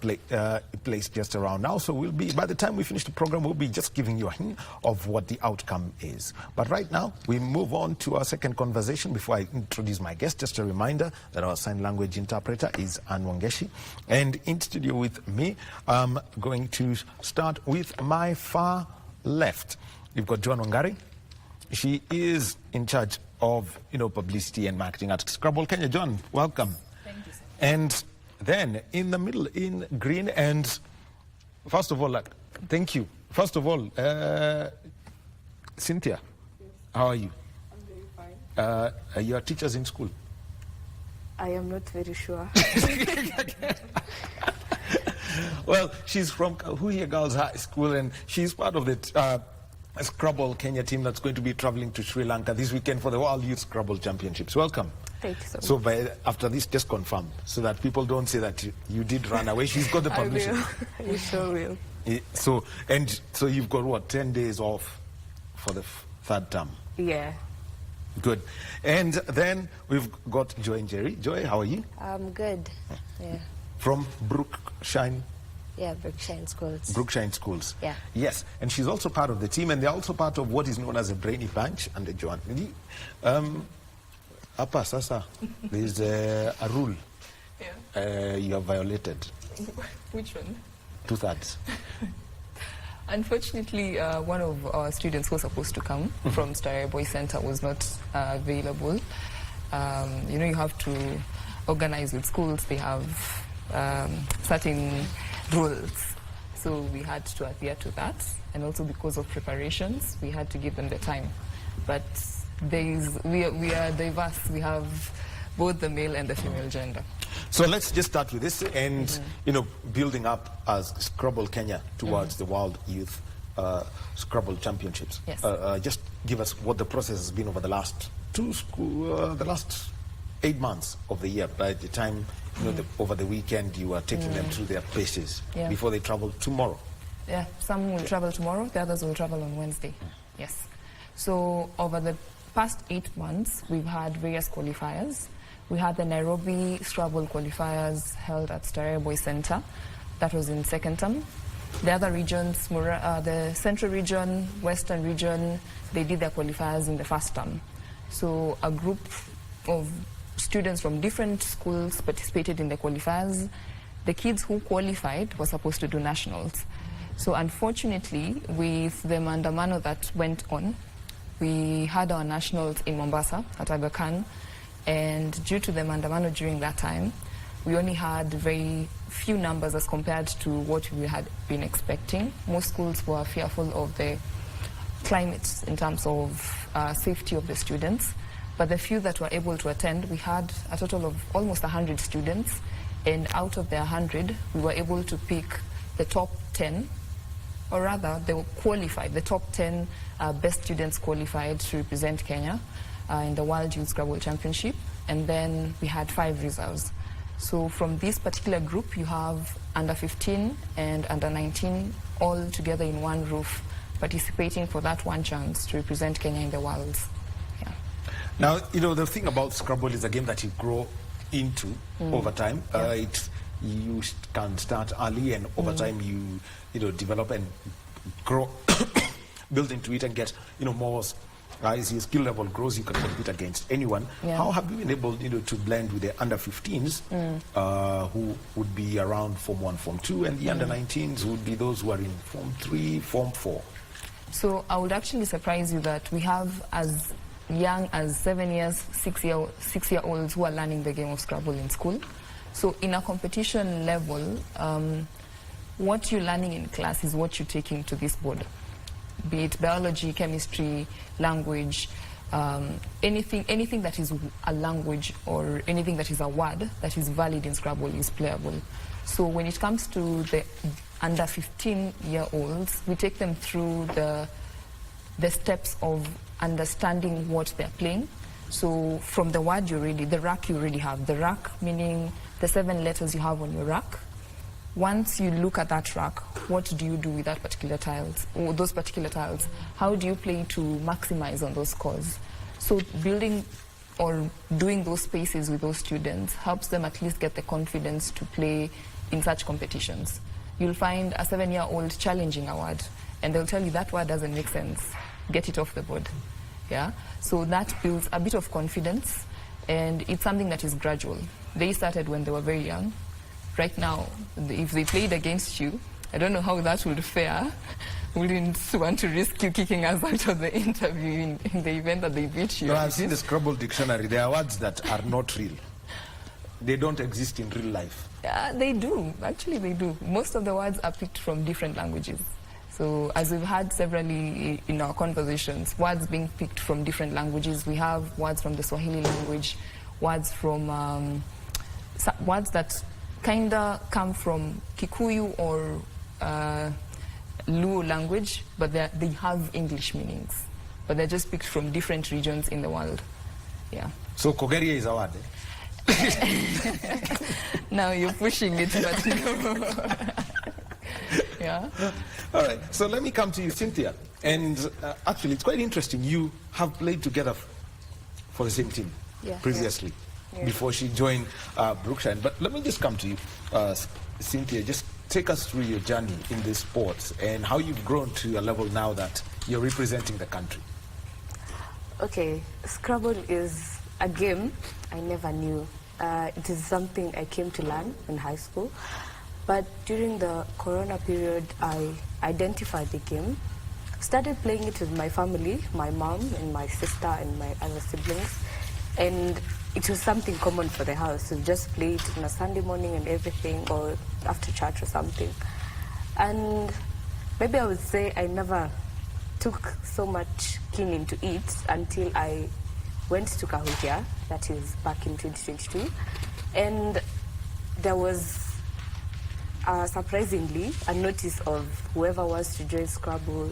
place just around now. So we'll be, by the time we finish the program, we'll be just giving you a hint of what the outcome is. But right now, we move on to our second conversation. Before I introduce my guest, just a reminder that our sign language interpreter is Ann Wangeshi. And in studio with me, I'm going to start with my far left. You've got Joan Wangari. She is in charge of publicity and marketing at Scrabble Kenya. John, welcome. Thank you, sir. And then in the middle, in green, and first of all, thank you. First of all, Cynthia, yes. How are you? I'm very fine. Are your teachers in school? I am not very sure. Well, she's from Kahuia Girls High School, and she's part of the Scrabble Kenya team that's going to be traveling to Sri Lanka this weekend for the World Youth Scrabble Championships. Welcome. Thank you so much. So after this, just confirm so that people don't say that you did run away. She's got the permission. I will. You sure will. So you've got what, 10 days off for the third term? Yeah. Good. And then we've got Joy and Jerry. Joy, how are you? I'm good. Yeah. From Brookshine. Yeah, Brookshine Schools. Brookshine Schools. Yeah. Yes, and she's also part of the team, and they're also part of what is known as a brainy bunch under Joan. Apa sasa, there's a rule you have violated. Which one? 2/3. Unfortunately, one of our students who was supposed to come from Star Boy Center was not available. You have to organize with schools. They have certain rules. So we had to adhere to that. And also because of preparations, we had to give them the time. But we are diverse. We have both the male and the female gender. So let's just start with this and, building up as Scrabble Kenya towards the World Youth Scrabble Championships. Yes. Just give us what the process has been over the last 8 months of the year. By the time, over the weekend, you are taking them through their paces before they travel tomorrow. Yeah, some will travel tomorrow, the others will travel on Wednesday. Yes. So over the past 8 months, we've had various qualifiers. We had the Nairobi Scrabble qualifiers held at Starehe Boys Center. That was in second term. The other regions, the Central region, Western region, they did their qualifiers in the first term. So a group of students from different schools participated in the qualifiers. The kids who qualified were supposed to do nationals. So unfortunately, with the Maandamano that went on, we had our nationals in Mombasa at Aga Khan, and due to the Maandamano during that time, we only had very few numbers as compared to what we had been expecting. Most schools were fearful of the climate in terms of safety of the students. But the few that were able to attend, we had a total of almost 100 students. And out of the 100, we were able to pick the top 10, or rather, they were qualified. The top 10 best students qualified to represent Kenya in the World Youth Scrabble Championship. And then we had 5 reserves. So from this particular group, you have under 15 and under 19 all together in one roof, participating for that one chance to represent Kenya in the world. Yeah. Now, the thing about Scrabble is a game that you grow into over time. Yeah. You can start early, and over time you develop and grow, build into it and get more. As your skill level grows, you can compete against anyone. Yeah. How have you been able, to blend with the under 15s, who would be around Form 1, Form 2, and the under 19s would be those who are in Form 3, Form 4? So I would actually surprise you that we have as young as 7 years, 6-year-olds who are learning the game of Scrabble in school. So in a competition level, what you're learning in class is what you're taking to this board. Be it biology, chemistry, language, anything that is a language or anything that is a word that is valid in Scrabble is playable. So when it comes to the under 15-year-olds, we take them through the steps of understanding what they're playing. So from the word the rack you already have. The rack meaning the 7 letters you have on your rack. Once you look at that rack, what do you do with that particular tiles, or those particular tiles? How do you play to maximize on those scores? So building or doing those spaces with those students helps them at least get the confidence to play in such competitions. You'll find a 7-year-old challenging a word, and they'll tell you that word doesn't make sense. Get it off the board. Yeah? So that builds a bit of confidence, and it's something that is gradual. They started when they were very young. Right now, if they played against you, I don't know how that would fare. Wouldn't want to risk you kicking us out of the interview in the event that they beat you. No, I've seen the Scrabble dictionary. There are words that are not real. They don't exist in real life. Yeah, they do. Actually, they do. Most of the words are picked from different languages. So as we've had severally in our conversations, words being picked from different languages. We have words from the Swahili language, words from words that kinda come from Kikuyu or Luo language, but they have English meanings. But they're just picked from different regions in the world. Yeah. So Kogeria is a word, Now you're pushing it, but no. Yeah. All right. So let me come to you, Cynthia. And actually, it's quite interesting. You have played together for the same team previously. Yeah. Before she joined Brookshire. But let me just come to you, Cynthia. Just take us through your journey in this sport and how you've grown to a level now that you're representing the country. Okay, Scrabble is a game I never knew. It is something I came to learn in high school. But during the Corona period, I identified the game, started playing it with my family, my mom and my sister and my other siblings. And it was something common for the house. We just play it on a Sunday morning and everything, or after church or something. And maybe I would say I never took so much keen into it until I went to Kahutia, that is back in 2022. And there was surprisingly a notice of whoever wants to join Scrabble.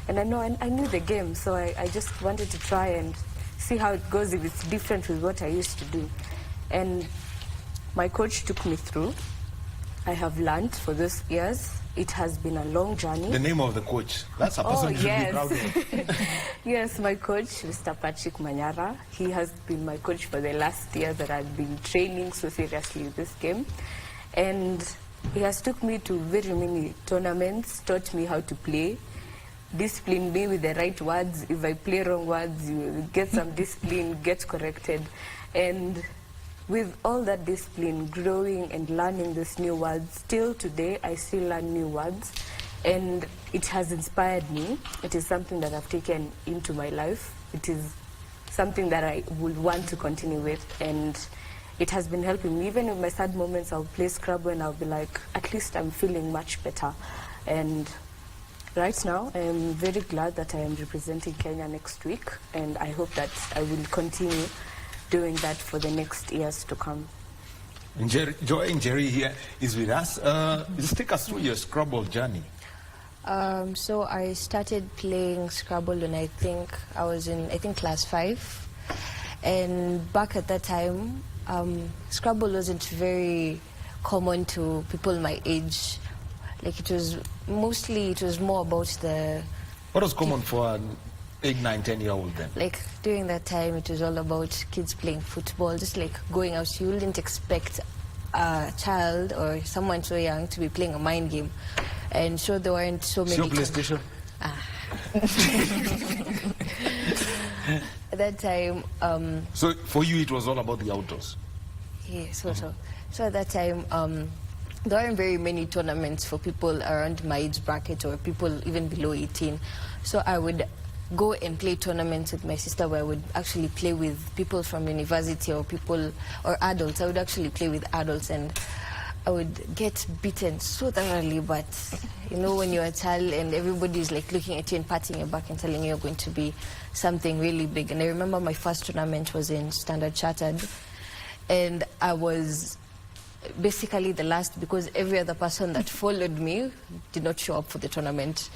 And I knew the game, so I just wanted to try and see how it goes, if it's different with what I used to do. And my coach took me through, I have learned for those years. It has been a long journey. The name of the coach. That's a person to be proud of. Yes, my coach, Mr. Patrick Manyara. He has been my coach for the last year that I've been training so seriously this game. And he has took me to very many tournaments, taught me how to play, disciplined me with the right words. If I play wrong words, you get some discipline, get corrected. And with all that discipline, growing and learning these new words, till today I still learn new words, and it has inspired me. It is something that I've taken into my life. It is something that I would want to continue with, and it has been helping me. Even in my sad moments, I'll play Scrabble and I'll be like, at least I'm feeling much better. And right now, I am very glad that I am representing Kenya next week, and I hope that I will continue doing that for the next years to come. And Joy and Jerry here is with us. Just take us through your Scrabble journey. So I started playing Scrabble when I think I was in class 5, and back at that time, Scrabble wasn't very common to people my age. Like it was more about the. What was common for an 8, 9, 10-year-old then? Like during that time, it was all about kids playing football, just like going out. You wouldn't expect a child or someone so young to be playing a mind game, and so there weren't so many. Your PlayStation. At that time. So for you, it was all about the outdoors. Yeah, so at that time, there aren't very many tournaments for people around my age bracket or people even below 18. So I would go and play tournaments with my sister where I would actually play with people from university or adults. I would actually play with adults, and I would get beaten so thoroughly. But you know, when you're a child and everybody's like looking at you and patting your back and telling you you're going to be something really big. And I remember my first tournament was in Standard Chartered, and I was basically the last because every other person that followed me did not show up for the tournament.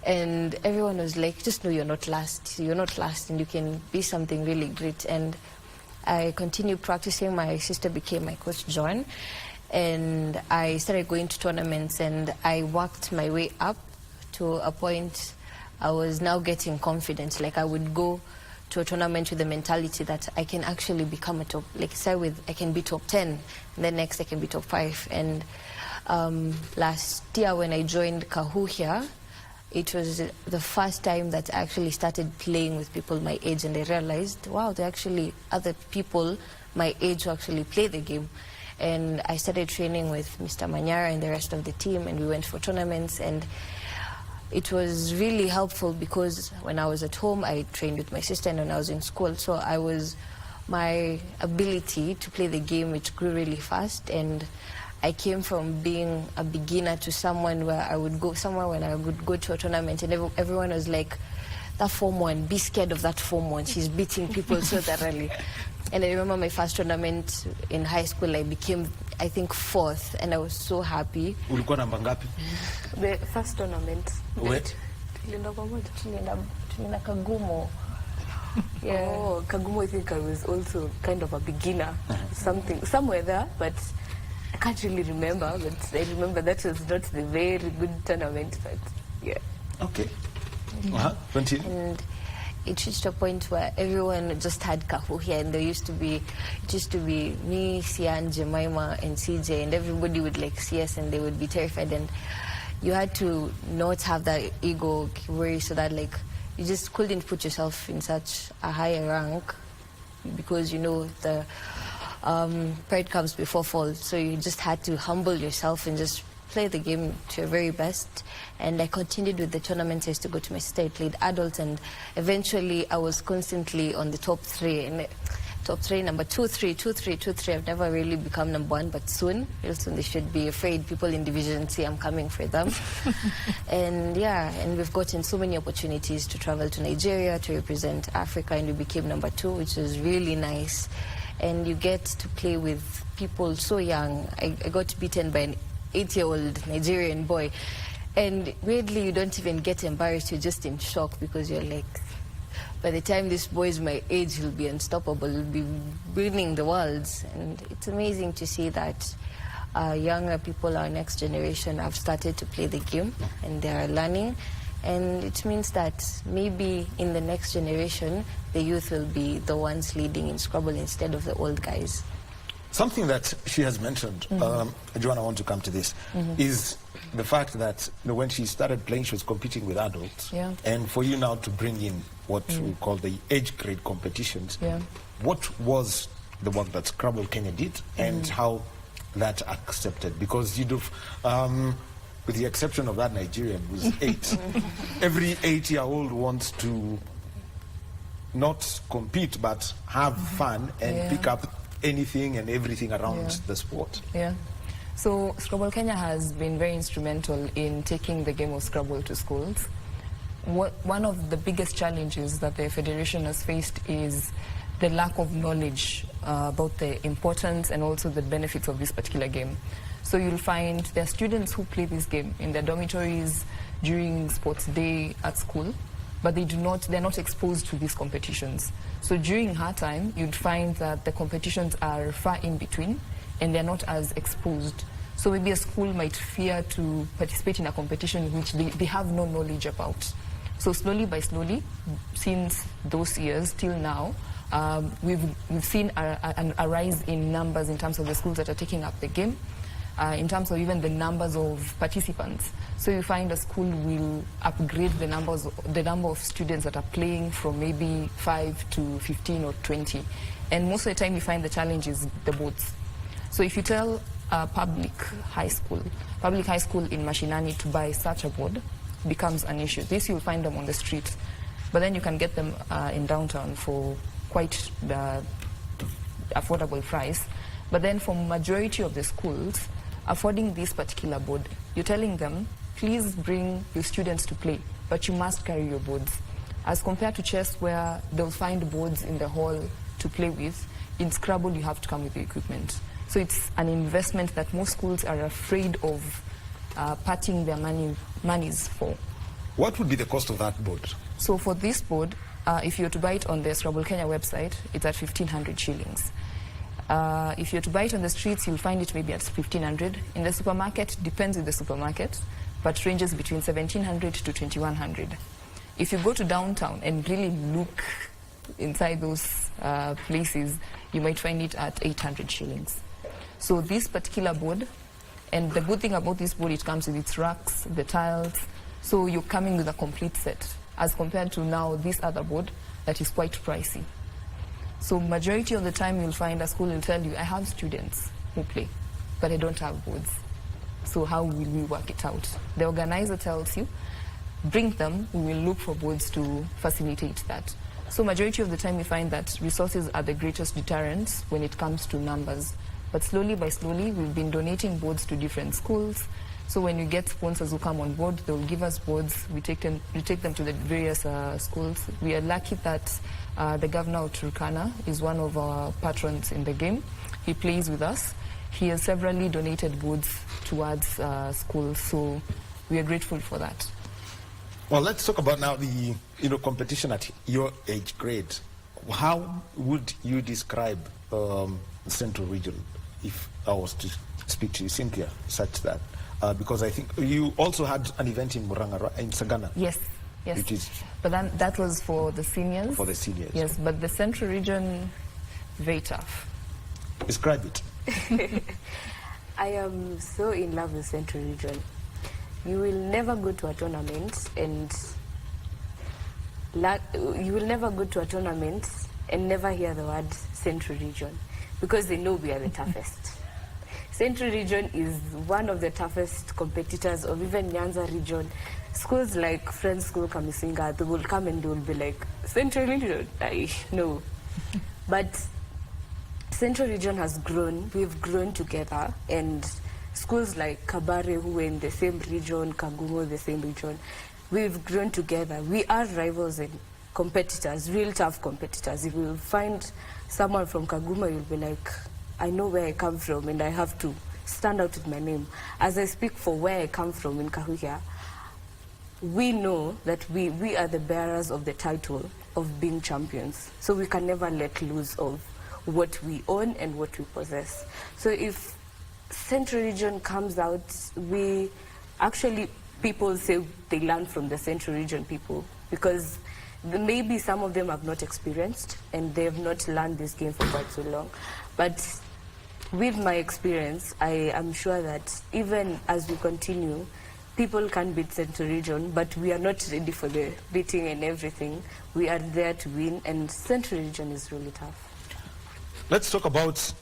And everyone was like, just know you're not last, and you can be something really great. And I continued practicing. My sister became my coach, John, and I started going to tournaments, and I worked my way up to a point I was now getting confidence. Like I would go to a tournament with the mentality that I can actually become a top, like start with, I can be top 10, and then next I can be top 5. And last year when I joined Kahu here, it was the first time that I actually started playing with people my age, and I realized, wow, there are actually other people my age who actually play the game. And I started training with Mr. Manyara and the rest of the team, and we went for tournaments, and it was really helpful because when I was at home, I trained with my sister, and when I was in school, so my ability to play the game, which grew really fast. And I came from being a beginner to someone where I would go somewhere when I would go to a tournament, and everyone was like, that Form 1, be scared of that Form 1. She's beating people so thoroughly. And I remember my first tournament in high school, I became, I think, 4th, and I was so happy. Ulikuwa namba ngapi? The first tournament. Wait. Tulienda Kagumo. Yeah. Oh, Kagumo, I think I was also kind of a beginner. Somewhere there, but I can't really remember. But I remember that was not the very good tournament, but yeah. Okay. Continue. And it reached a point where everyone just had Kahu here, and it used to be me, Sian, Jemima, and CJ, and everybody would like see us, and they would be terrified. And you had to not have that ego worry, so that like you just couldn't put yourself in such a higher rank, because you know the pride comes before fall. So you just had to humble yourself and just play the game to your very best. And I continued with the tournaments. I used to go to my sister. I played adults, and eventually I was constantly on the top 3. And top 3, number 2, 3, 2, 3, 2, 3. I've never really become number 1, but soon, real soon, they should be afraid. People in Division C, I'm coming for them. And yeah, and we've gotten so many opportunities to travel to Nigeria to represent Africa, and we became number 2, which was really nice. And you get to play with people so young. I got beaten by an 8-year-old Nigerian boy. And weirdly, you don't even get embarrassed, you're just in shock, because you're like, by the time this boy is my age, he'll be unstoppable, he'll be winning the world. And it's amazing to see that younger people, our next generation, have started to play the game and they are learning. And it means that maybe in the next generation, the youth will be the ones leading in Scrabble instead of the old guys. Something that she has mentioned, Joanna, I want to come to this, is the fact that when she started playing, she was competing with adults. Yeah. And for you now to bring in what we call the age grade competitions, what was the work that Scrabble Kenya did and how that accepted? Because you do, with the exception of that Nigerian who's 8, every 8-year-old wants to not compete but have fun and pick up anything and everything around the sport. Yeah. So Scrabble Kenya has been very instrumental in taking the game of Scrabble to schools. One of the biggest challenges that the Federation has faced is the lack of knowledge about the importance and also the benefits of this particular game. So you'll find there are students who play this game in their dormitories during sports day at school, but they're not exposed to these competitions. So during her time, you'd find that the competitions are far in between and they're not as exposed. So maybe a school might fear to participate in a competition which they have no knowledge about. So slowly by slowly, since those years till now, we've seen a rise in numbers in terms of the schools that are taking up the game, in terms of even the numbers of participants. So you find a school will upgrade the number of students that are playing from maybe 5 to 15 or 20. And most of the time you find the challenge is the boards. So if you tell a public high school in Mashinani to buy such a board, becomes an issue. This you'll find them on the street. But then you can get them in downtown for quite the affordable price. But then for majority of the schools, affording this particular board, you're telling them, please bring your students to play, but you must carry your boards. As compared to chess, where they'll find boards in the hall to play with, in Scrabble you have to come with the equipment. So it's an investment that most schools are afraid of parting their monies for. What would be the cost of that board? So for this board, if you were to buy it on the Scrabble Kenya website, it's at 1,500 shillings. If you're to buy it on the streets, you'll find it maybe at 1,500. In the supermarket, depends on the supermarket, but ranges between 1,700 to 2,100. If you go to downtown and really look inside those places, you might find it at 800 shillings. So this particular board, and the good thing about this board, it comes with its racks, the tiles, so you're coming with a complete set, as compared to now this other board that is quite pricey. So majority of the time you'll find a school will tell you, I have students who play, but I don't have boards. So how will we work it out? The organizer tells you, bring them, we will look for boards to facilitate that. So majority of the time we find that resources are the greatest deterrents when it comes to numbers. But slowly by slowly, we've been donating boards to different schools. So when you get sponsors who come on board, they'll give us boards. We take them to the various schools. We are lucky that the governor of Turkana is one of our patrons in the game. He plays with us. He has severally donated boards towards schools, so we are grateful for that. Well, let's talk about now the competition at your age grade. How would you describe Central Region, if I was to speak to you, Cynthia, such that? Because I think you also had an event in Murang'a, in Sagana. Yes. But then that was for the seniors. For the seniors. Yes, but the Central Region, very tough. Describe it. I am so in love with Central Region. You will never go to a tournament and never hear the word Central Region, because they know we are the toughest. Central Region is one of the toughest competitors of even Nyanza Region. Schools like Friends School, Kamisinga, they will come and they will be like, Central Region? No. But Central Region has grown. We've grown together. And schools like Kabare, who were in the same region, Kagumo, the same region, we've grown together. We are rivals and competitors, real tough competitors. If you find someone from Kagumo, you'll be like, I know where I come from and I have to stand out with my name. As I speak for where I come from in Kahuia, we know that we are the bearers of the title of being champions. So we can never let loose of what we own and what we possess. So if Central Region comes out, people say they learn from the Central Region people, because maybe some of them have not experienced and they have not learned this game for quite so long. But with my experience, I am sure that even as we continue, people can beat Central Region, but we are not ready for the beating and everything. We are there to win, and Central Region is really tough. Let's talk about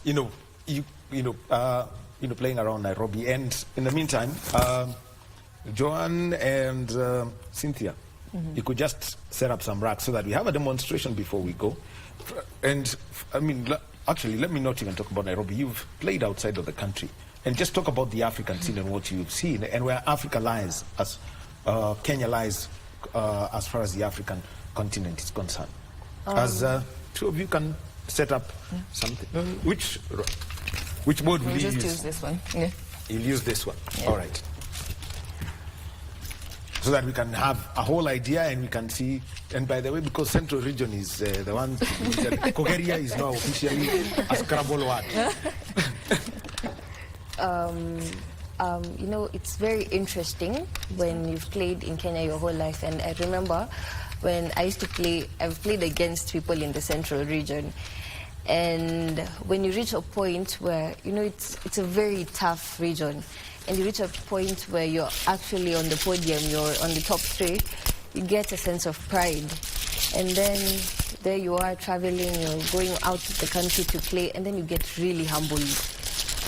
playing around Nairobi, and in the meantime, Joanne and Cynthia, you could just set up some racks so that we have a demonstration before we go. And I mean, actually, let me not even talk about Nairobi. You've played outside of the country, and just talk about the African scene and what you've seen, and where Africa lies, as Kenya lies, as far as the African continent is concerned. As two of you can set up something. Which board will you use? Just use this one. Yeah. You'll use this one. Yeah. All right. So that we can have a whole idea and we can see. And by the way, because Central Region is the one, Kogeria is now officially a Scrabble word. It's very interesting when you've played in Kenya your whole life. And I remember when I used to play, I've played against people in the Central Region. And when you reach a point where, it's a very tough region, and you reach a point where you're actually on the podium, you're on the top three, you get a sense of pride. And then there you are traveling, you're going out of the country to play, and then you get really humbled.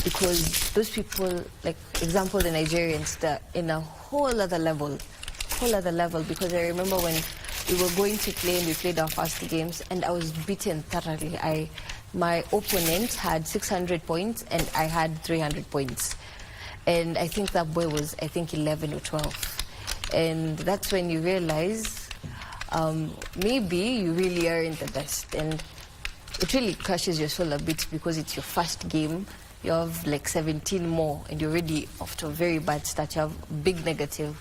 Because those people, like, example, the Nigerians, they're in a whole other level. Because I remember when we were going to play and we played our first games, and I was beaten thoroughly. My opponent had 600 points and I had 300 points. And I think that boy was, 11 or 12. And that's when you realize maybe you really aren't the best. And it really crushes your soul a bit because it's your first game. You have like 17 more and you're already off to a very bad start. You have big negative.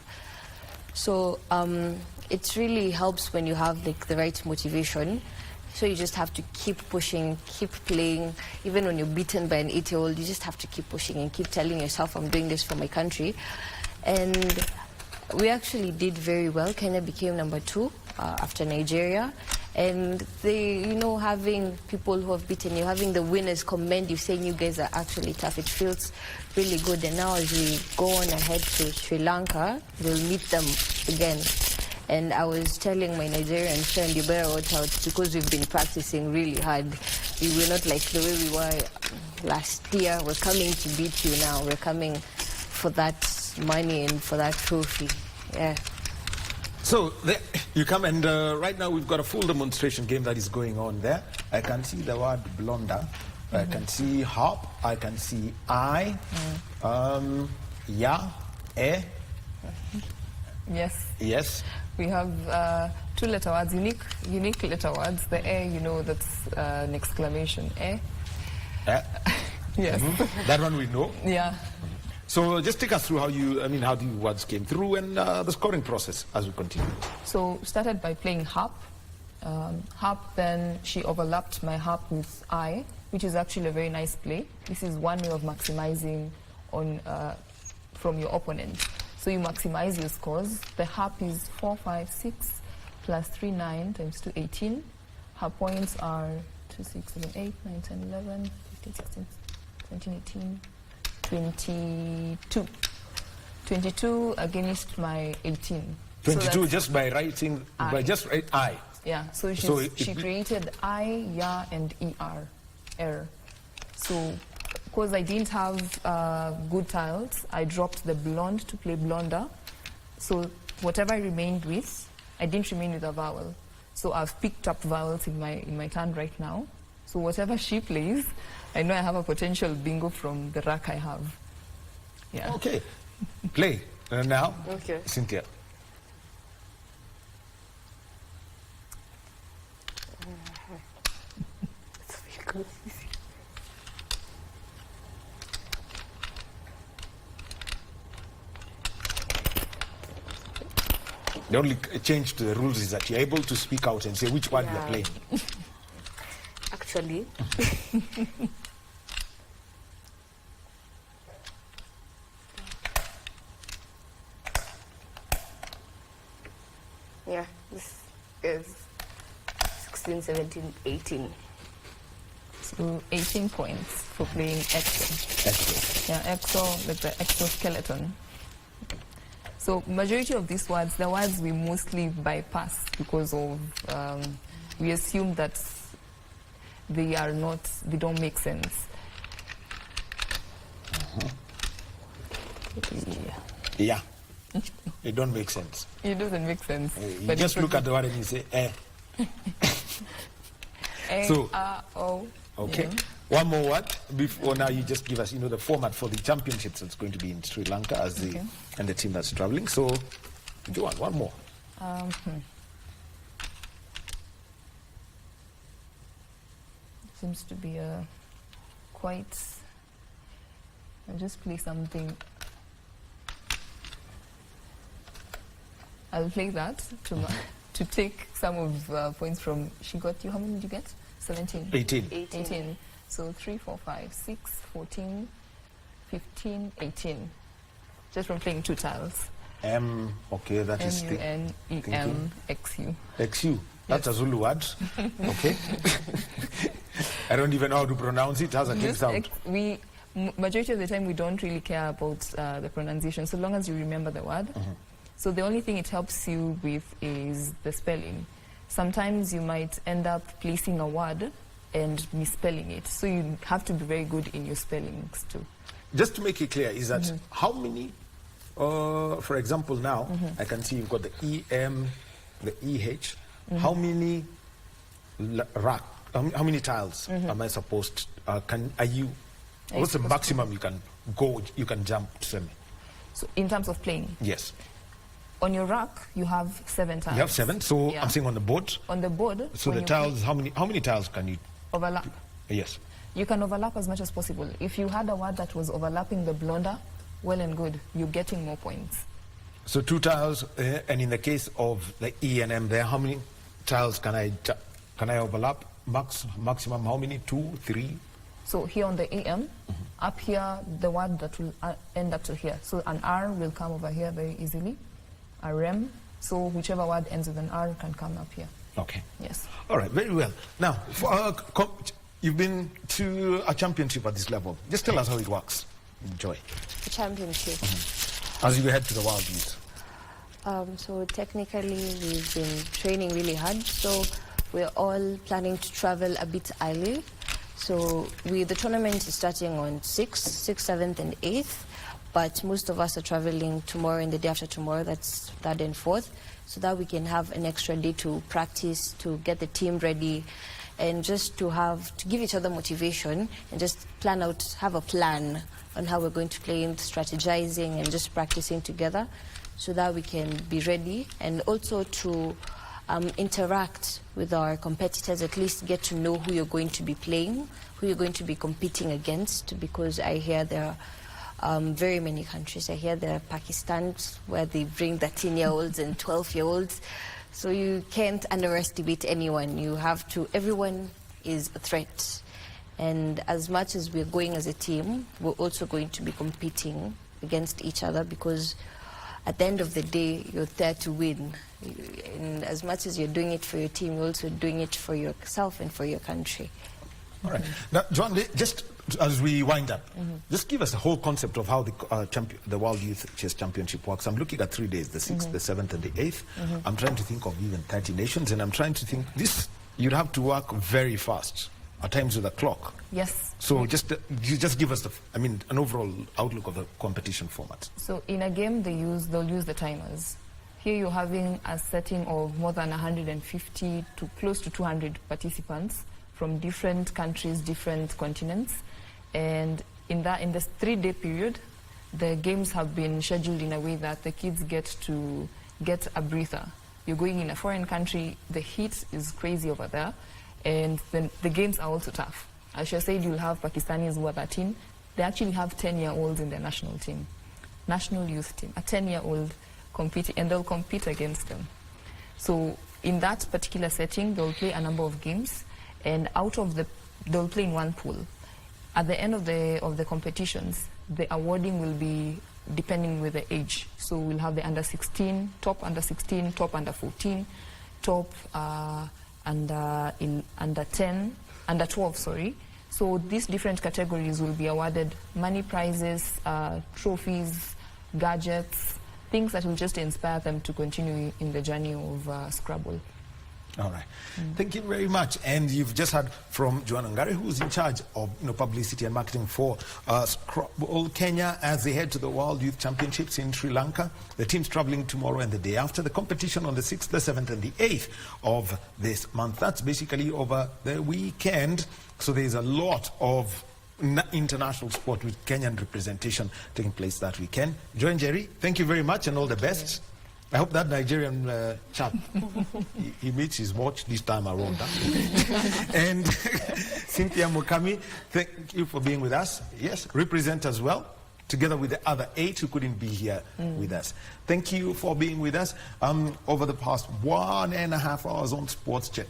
So it really helps when you have like the right motivation. So you just have to keep pushing, keep playing. Even when you're beaten by an 8-year-old, you just have to keep pushing and keep telling yourself, I'm doing this for my country. And we actually did very well. Kenya became number 2 after Nigeria. And they, having people who have beaten you, having the winners commend you, saying you guys are actually tough, it feels really good. And now as we go on ahead to Sri Lanka, we'll meet them again. And I was telling my Nigerian friend, you better watch out because we've been practicing really hard. We were not like the way we were last year. We're coming to beat you now. We're coming for that money and for that trophy. Yeah. So you come and right now we've got a full demonstration game that is going on there. I can see the word blunder. I can see hop. I can see I. Yeah. Yes. Yes. We have 2 letter words, unique letter words. The that's an exclamation. Yes. That one we know. Yeah. So just take us through how the words came through and the scoring process as we continue. So started by playing harp. Harp, then she overlapped my harp with I, which is actually a very nice play. This is one way of maximizing on from your opponent. So you maximize your scores. The harp is 4, 5, 6 plus 3, 9 times 2, 18. Her points are 2, 6, 7, 8, 9, 10, 11, 15, 16, 17, 18, 22. 22 against my 18. 22 so just by writing, by just write I. Yeah, so she created I, Ya, and ER. So, because I didn't have good tiles, I dropped the blonde to play blonder. So whatever I remained with, I didn't remain with a vowel. So I've picked up vowels in my turn right now. So whatever she plays, I know I have a potential bingo from the rack I have. Yeah. Okay. Play. Now, okay. Cynthia. The only change to the rules is that you're able to speak out and say which one you're playing. Actually, Yeah, this is 16, 17, 18. So 18 points for playing exo. Exo. Yeah, exo, like the exoskeleton. So majority of these words, the words we mostly bypass because of, we assume that they don't make sense. Yeah. It don't make sense. It doesn't make sense. You just look at the word and you say, eh. So, okay. Yeah. One more word before now. You just give us, the format for the championships that's going to be in Sri Lanka and the team that's traveling. So, Joanne, one more. Seems to be a quite. I'll just play something. I'll play that to take some of points from. She got you. How many did you get? 17. 18. So 3, 4, 5, 6, 14, 15, 18. Just from playing 2 tiles. Okay, that is M-U-N-E-M-X-U. XU. That's a Zulu word. Okay. I don't even know how to pronounce it. It has a good sound. Majority of the time, we don't really care about the pronunciation, so long as you remember the word. So the only thing it helps you with is the spelling. Sometimes you might end up placing a word and misspelling it. So you have to be very good in your spellings too. Just to make it clear, is that how many, for example now, I can see you've got the EM, the EH. How many how many tiles am I supposed, what's the maximum you can jump to semi? So in terms of playing? Yes. On your rack, you have 7 tiles. You have 7, so I'm saying on the board. On the board. So the tiles, how many tiles can you overlap? Yes. You can overlap as much as possible. If you had a word that was overlapping the blunder, well and good. You're getting more points. So 2 tiles, and in the case of the E and M there, how many tiles can I overlap? Maximum how many? 2, 3? So here on the EM, up here, the word that will end up to here. So an R will come over here very easily. A REM, so whichever word ends with an R can come up here. Okay. Yes. All right, very well. Now, you've been to a championship at this level. Just tell us how it works. Enjoy. The championship. As you head to the World Youth. So technically, we've been training really hard. So we're all planning to travel a bit early. So the tournament is starting on 6th, 7th, and 8th. But most of us are traveling tomorrow and the day after tomorrow, that's 3rd and 4th, so that we can have an extra day to practice, to get the team ready, and just to give each other motivation and just have a plan on how we're going to play, strategizing and just practicing together so that we can be ready, and also to interact with our competitors, at least get to know who you're going to be playing, who you're going to be competing against, because I hear there are very many countries. I hear there are Pakistan where they bring 13-year-olds and 12-year-olds. So you can't underestimate anyone. Everyone is a threat. And as much as we're going as a team, we're also going to be competing against each other, because at the end of the day, you're there to win. And as much as you're doing it for your team, you're also doing it for yourself and for your country. All right. Now, Joanne, just as we wind up, just give us the whole concept of how the World Youth Chess Championship works. I'm looking at 3 days, the 6th, the 7th, and the 8th. I'm trying to think of even 30 nations, and I'm trying to think you'd have to work very fast, at times with a clock. Yes. So just give us an overall outlook of the competition format. So in a game, they'll use the timers. Here you're having a setting of more than 150 to close to 200 participants from different countries, different continents. And in this 3-day period, the games have been scheduled in a way that the kids get to get a breather. You're going in a foreign country, the heat is crazy over there, and then the games are also tough. As you said, you'll have Pakistanis who are 13. They actually have 10-year-olds in their national team, national youth team, a 10-year-old competing, and they'll compete against them. So in that particular setting, they'll play a number of games, and they'll play in one pool. At the end of the competitions, the awarding will be depending with the age. So we'll have the under 16, top under 16, top under 14, top under 12, sorry. So these different categories will be awarded money prizes, trophies, gadgets, things that will just inspire them to continue in the journey of Scrabble. All right. Thank you very much. And you've just heard from Joanna Ngare, who's in charge of publicity and marketing for Scrabble Kenya as they head to the World Youth Championships in Sri Lanka. The team's traveling tomorrow and the day after. The competition on the 6th, the 7th, and the 8th of this month. That's basically over the weekend. So there's a lot of international sport with Kenyan representation taking place that weekend. Joy and Jerry, thank you very much and all the best. I hope that Nigerian chap, he meets his watch this time around. And Cynthia Mukami, thank you for being with us. Yes, represent as well, together with the other 8 who couldn't be here with us. Thank you for being with us over the past 1.5 hours on Sports Check.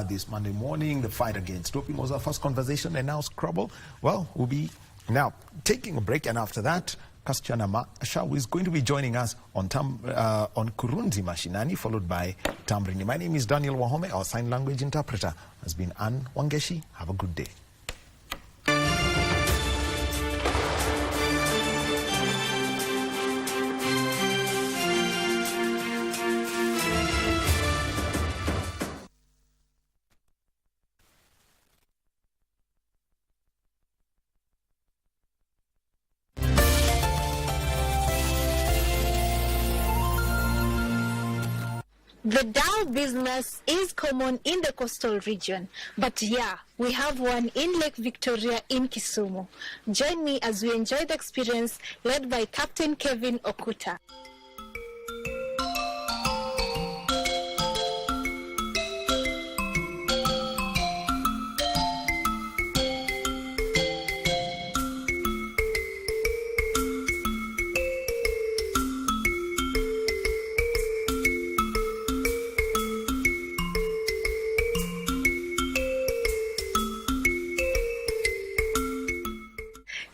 This Monday morning, the fight against doping was our first conversation, and now Scrabble. Well, we'll be now taking a break, and after that, Kasichana Mashaw is going to be joining us on Kurunzi Mashinani, followed by Tamrini. My name is Daniel Wahome. Our sign language interpreter has been Anne Wangeshi. Have a good day. The dhow business is common in the coastal region, but yeah, we have one in Lake Victoria in Kisumu. Join me as we enjoy the experience led by Captain Kevin Okuta.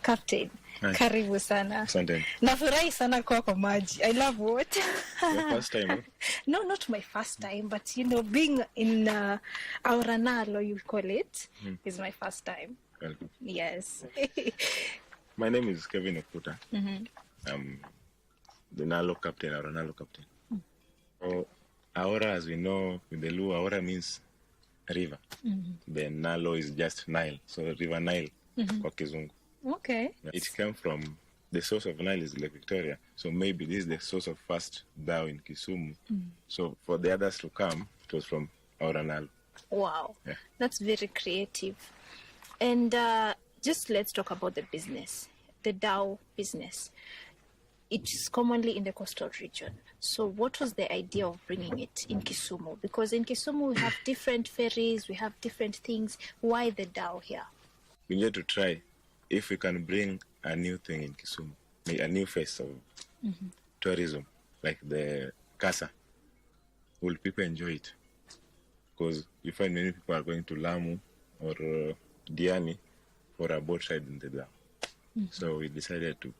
Captain, Hi. Karibu sana. Asante. Nafurahi sana kwa maji. I love water. Your first time, huh? No, not my first time, but being in Auranalo, you call it, is my first time. Welcome. Yes. My name is Kevin Okuta. I'm the Nalo captain, Auranalo captain. So, Aura, as we know, in the Luo, Aura means river. Then Nalo is just Nile, so River Nile, kwa Kizungu. Okay. It came from, the source of Nile is Lake Victoria, so maybe this is the source of first dhow in Kisumu. So for the others to come, it was from Auranalo. Wow. Yeah. That's very creative. And just let's talk about the business, the dhow business. It's commonly in the coastal region. So what was the idea of bringing it in Kisumu? Because in Kisumu, we have different ferries, we have different things. Why the dhow here? We need to try if we can bring a new thing in Kisumu, a new face of tourism, like the Casa. Will people enjoy it? Because you find many people are going to Lamu or Diani for a boat ride in the dam. So we decided to,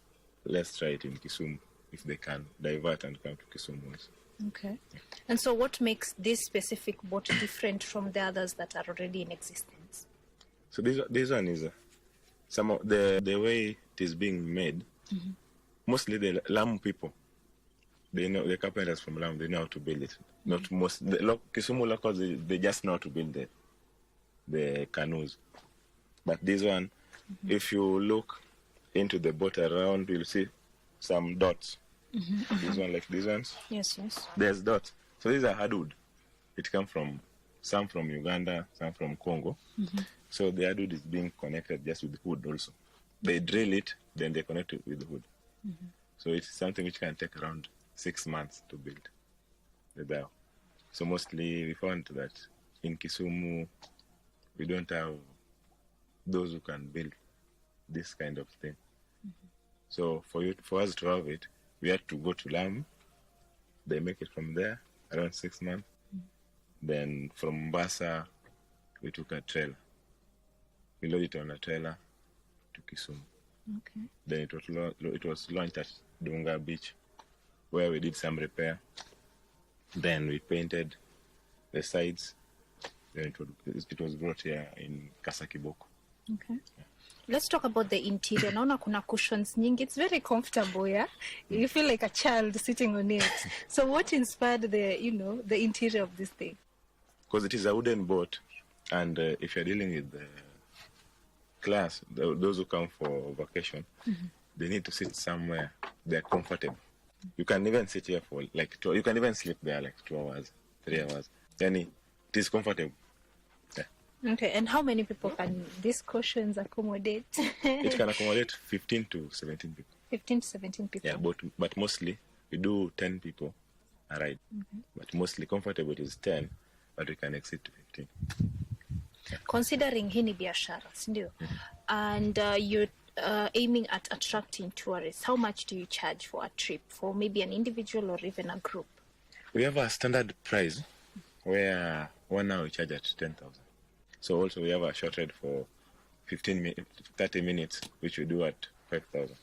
let's try it in Kisumu, if they can divert and come to Kisumu also. Okay. And so what makes this specific boat different from the others that are already in existence? So this one is some of the way it is being made. Mostly the Lamu people, they know, the carpenters from Lamu, they know how to build it. Not most, Kisumu locals, they just know how to build the canoes. But this one, if you look into the boat around, you'll see some dots. This one, like these ones. Yes. There's dots. So these are hardwood. It comes from, some from Uganda, some from Congo. So the hardwood is being connected just with the wood also. They drill it, then they connect it with the wood. So it's something which can take around 6 months to build the dhow. So mostly we found that in Kisumu, we don't have those who can build this kind of thing. So for us to have it, we had to go to Lamu. They make it from there, around 6 months. Then from Mombasa, we took a trailer. We loaded it on a trailer to Kisumu. Okay. Then it was launched at Dunga Beach, where we did some repair. Then we painted the sides. Then it was brought here in Kasakiboko. Okay. Let's talk about the interior. Naona kuna cushions nyingi. It's very comfortable, yeah? You feel like a child sitting on it. So what inspired the interior of this thing? Because it is a wooden boat, and if you're dealing with the class, those who come for vacation, they need to sit somewhere they're comfortable. You can even sit here for like 2 hours. You can even sleep there like 2 hours, 3 hours. Then it is comfortable. Yeah. Okay, and how many people can these cushions accommodate? It can accommodate 15 to 17 people. 15 to 17 people. Yeah, but mostly we do 10 people a ride. But mostly comfortable is 10, but we can exceed to 15. Considering hii ni biashara, sindio? And you're aiming at attracting tourists, how much do you charge for a trip, for maybe an individual or even a group? We have a standard price where 1 hour we charge at 10,000. So also we have a short ride for 30 minutes, which we do at 5,000.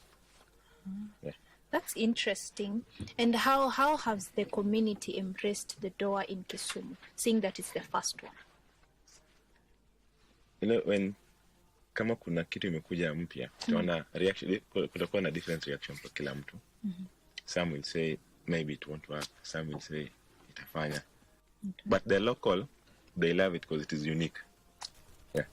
Yeah. That's interesting. And how has the community embraced the Doa in Kisumu, seeing that it's the first one? You know, when kama kuna kitu imekuja mpya, tunaona reaction, kutakuwa na different reaction kwa kila mtu. Some will say maybe it won't work, some will say itafanya. But the local, they love it because it is unique. Yeah.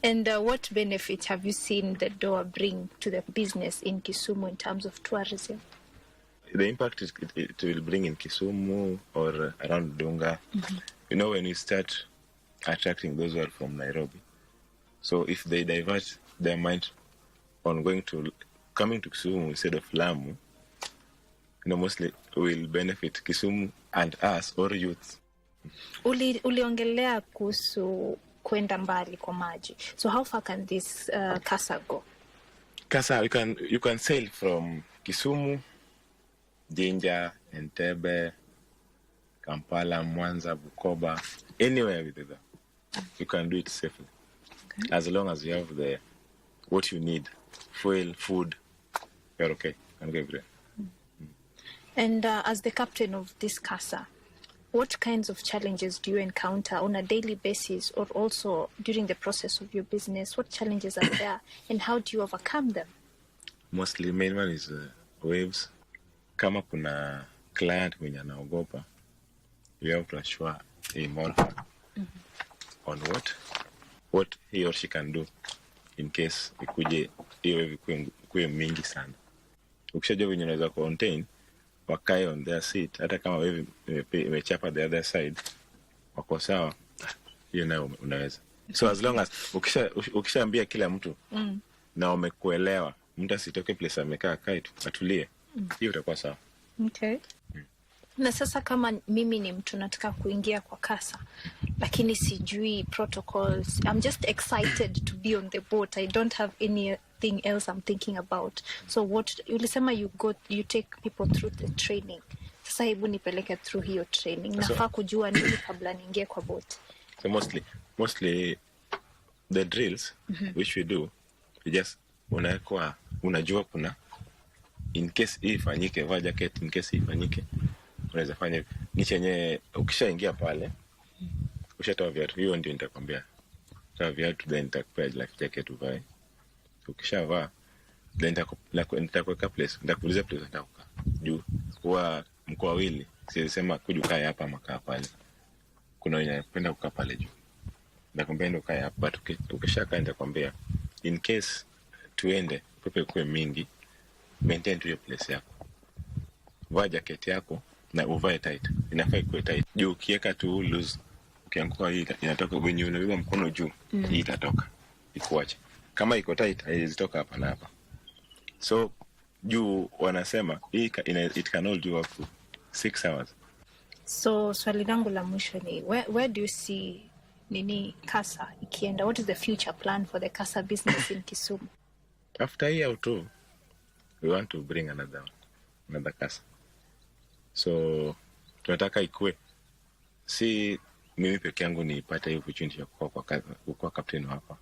And what benefit have you seen the Doa bring to the business in Kisumu in terms of tourism? The impact it will bring in Kisumu or around Dunga. You know, when we start attracting those who are from Nairobi, so if they divert their mind on coming to Kisumu instead of Lamu, mostly will benefit Kisumu and us or youth. Uliongelea kuhusu kwenda mbali kwa maji. So how far can this Kasa go? Kasa, you can sail from Kisumu, Jinja, Entebbe, Kampala, Mwanza, Bukoba, anywhere with it. You can do it safely. Okay. As long as you have what you need, fuel, food, you're okay. You can go everywhere. And as the captain of this Kasa, what kinds of challenges do you encounter on a daily basis or also during the process of your business? What challenges are there and how do you overcome them? Mostly, main one is waves. Kama kuna client mwenye anaogopa, you have to assure him or her on what he or she can do in case ikuje hiyo wave kuwe mingi sana. Ukishajua venye unaweza contain, wakae on their seat, hata kama wave imechapa the other side, wako sawa, hiyo nayo unaweza. So as long as ukishaambia kila mtu na wamekuelewa, mtu asitoke place amekaa kae tu atulie, hiyo itakuwa sawa. Okay. Na sasa kama mimi ni mtu nataka kuingia kwa Kasa, lakini sijui protocols, I'm just excited to be on the boat. I don't have anything else I'm thinking about. So ulisema you take people through the training. Sasa hebu nipeleke through hiyo training. Nafaa kujua nini kabla niingie kwa boat? So mostly the drills which we do, we just unajua kuna in case hii ifanyike, vaa jacket, in case hii ifanyike, unaweza fanya hivi. Ni chenye ukishaingia pale, ushatoa viatu, hiyo ndio nitakwambia. Toa viatu, then nitakupea life jacket uvae. Ukishavaa, then nitakuweka place, nitakuuliza place nitakukaa. Juu kwa mkoa wawili, sisema kuja ukae hapa ama kaa pale. Kuna wenye wanapenda kukaa pale juu. Nitakwambia ndio ukae hapa, ukishakaa nitakwambia in case tuende pepe kuwe mingi, maintain tu hiyo place yako. Vaa jacket yako na uvae tight. Inafaa ikuwe tight. Juu ukiweka tu loose, ukianguka hii inatoka, wenye unabeba mkono juu, hii itatoka. Ikuache. Kama iko tight, haizitoka hapa na hapa. So juu wanasema it can hold you up to 6 hours. So swali langu la mwisho ni where do you see Kasa ikienda? What is the future plan for the Kasa business in Kisumu? After a year or two, we want to bring another Kasa. So tunataka ikue, si mimi peke yangu nipate hiyo opportunity ya kuwa captain hapa.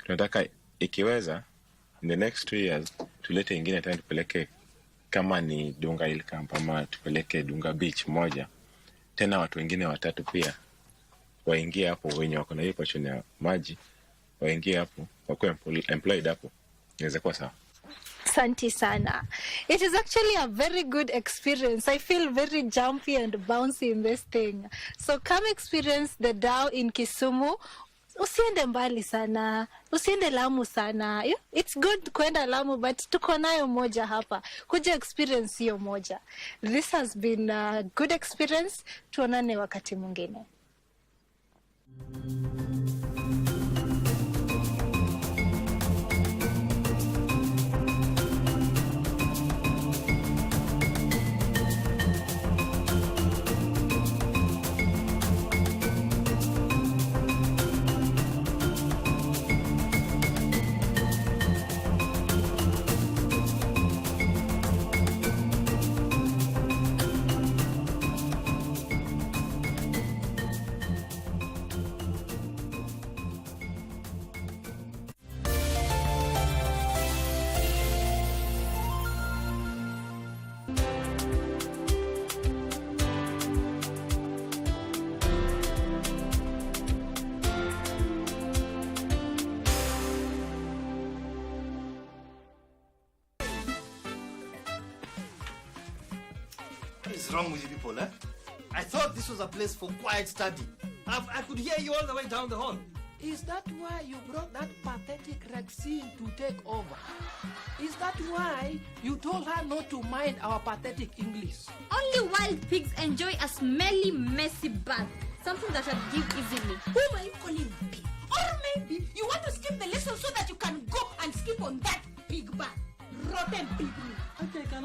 Tunataka ikiweza in the next 2 years tulete ingine tena tupeleke kama ni Dunga Hill Camp ama tupeleke Dunga Beach moja, tena watu wengine 3 pia waingie hapo, wenye wako na hiyo passion ya maji waingie hapo, wakuwe employed hapo, inaweza kuwa sawa. Asante sana. It is actually a very good experience. I feel very jumpy and bouncy in this thing. So come experience the Dao in Kisumu. Usiende mbali sana, usiende Lamu sana. It's good kwenda Lamu, but tuko nayo moja hapa. Kuja experience hiyo moja. This has been a good experience. Tuonane wakati mwingine. What is wrong with you people, eh? I thought this was a place for quiet study. I could hear you all the way down the hall. Is that why you brought that pathetic Rexine to take over? Is that why you told her not to mind our pathetic English? Only wild pigs enjoy a smelly, messy bath. Something that I give easily. Who are you calling pig? Or maybe you want to skip the lesson so that you can go and skip on that pig bath. Rotten pig. Okay, cannot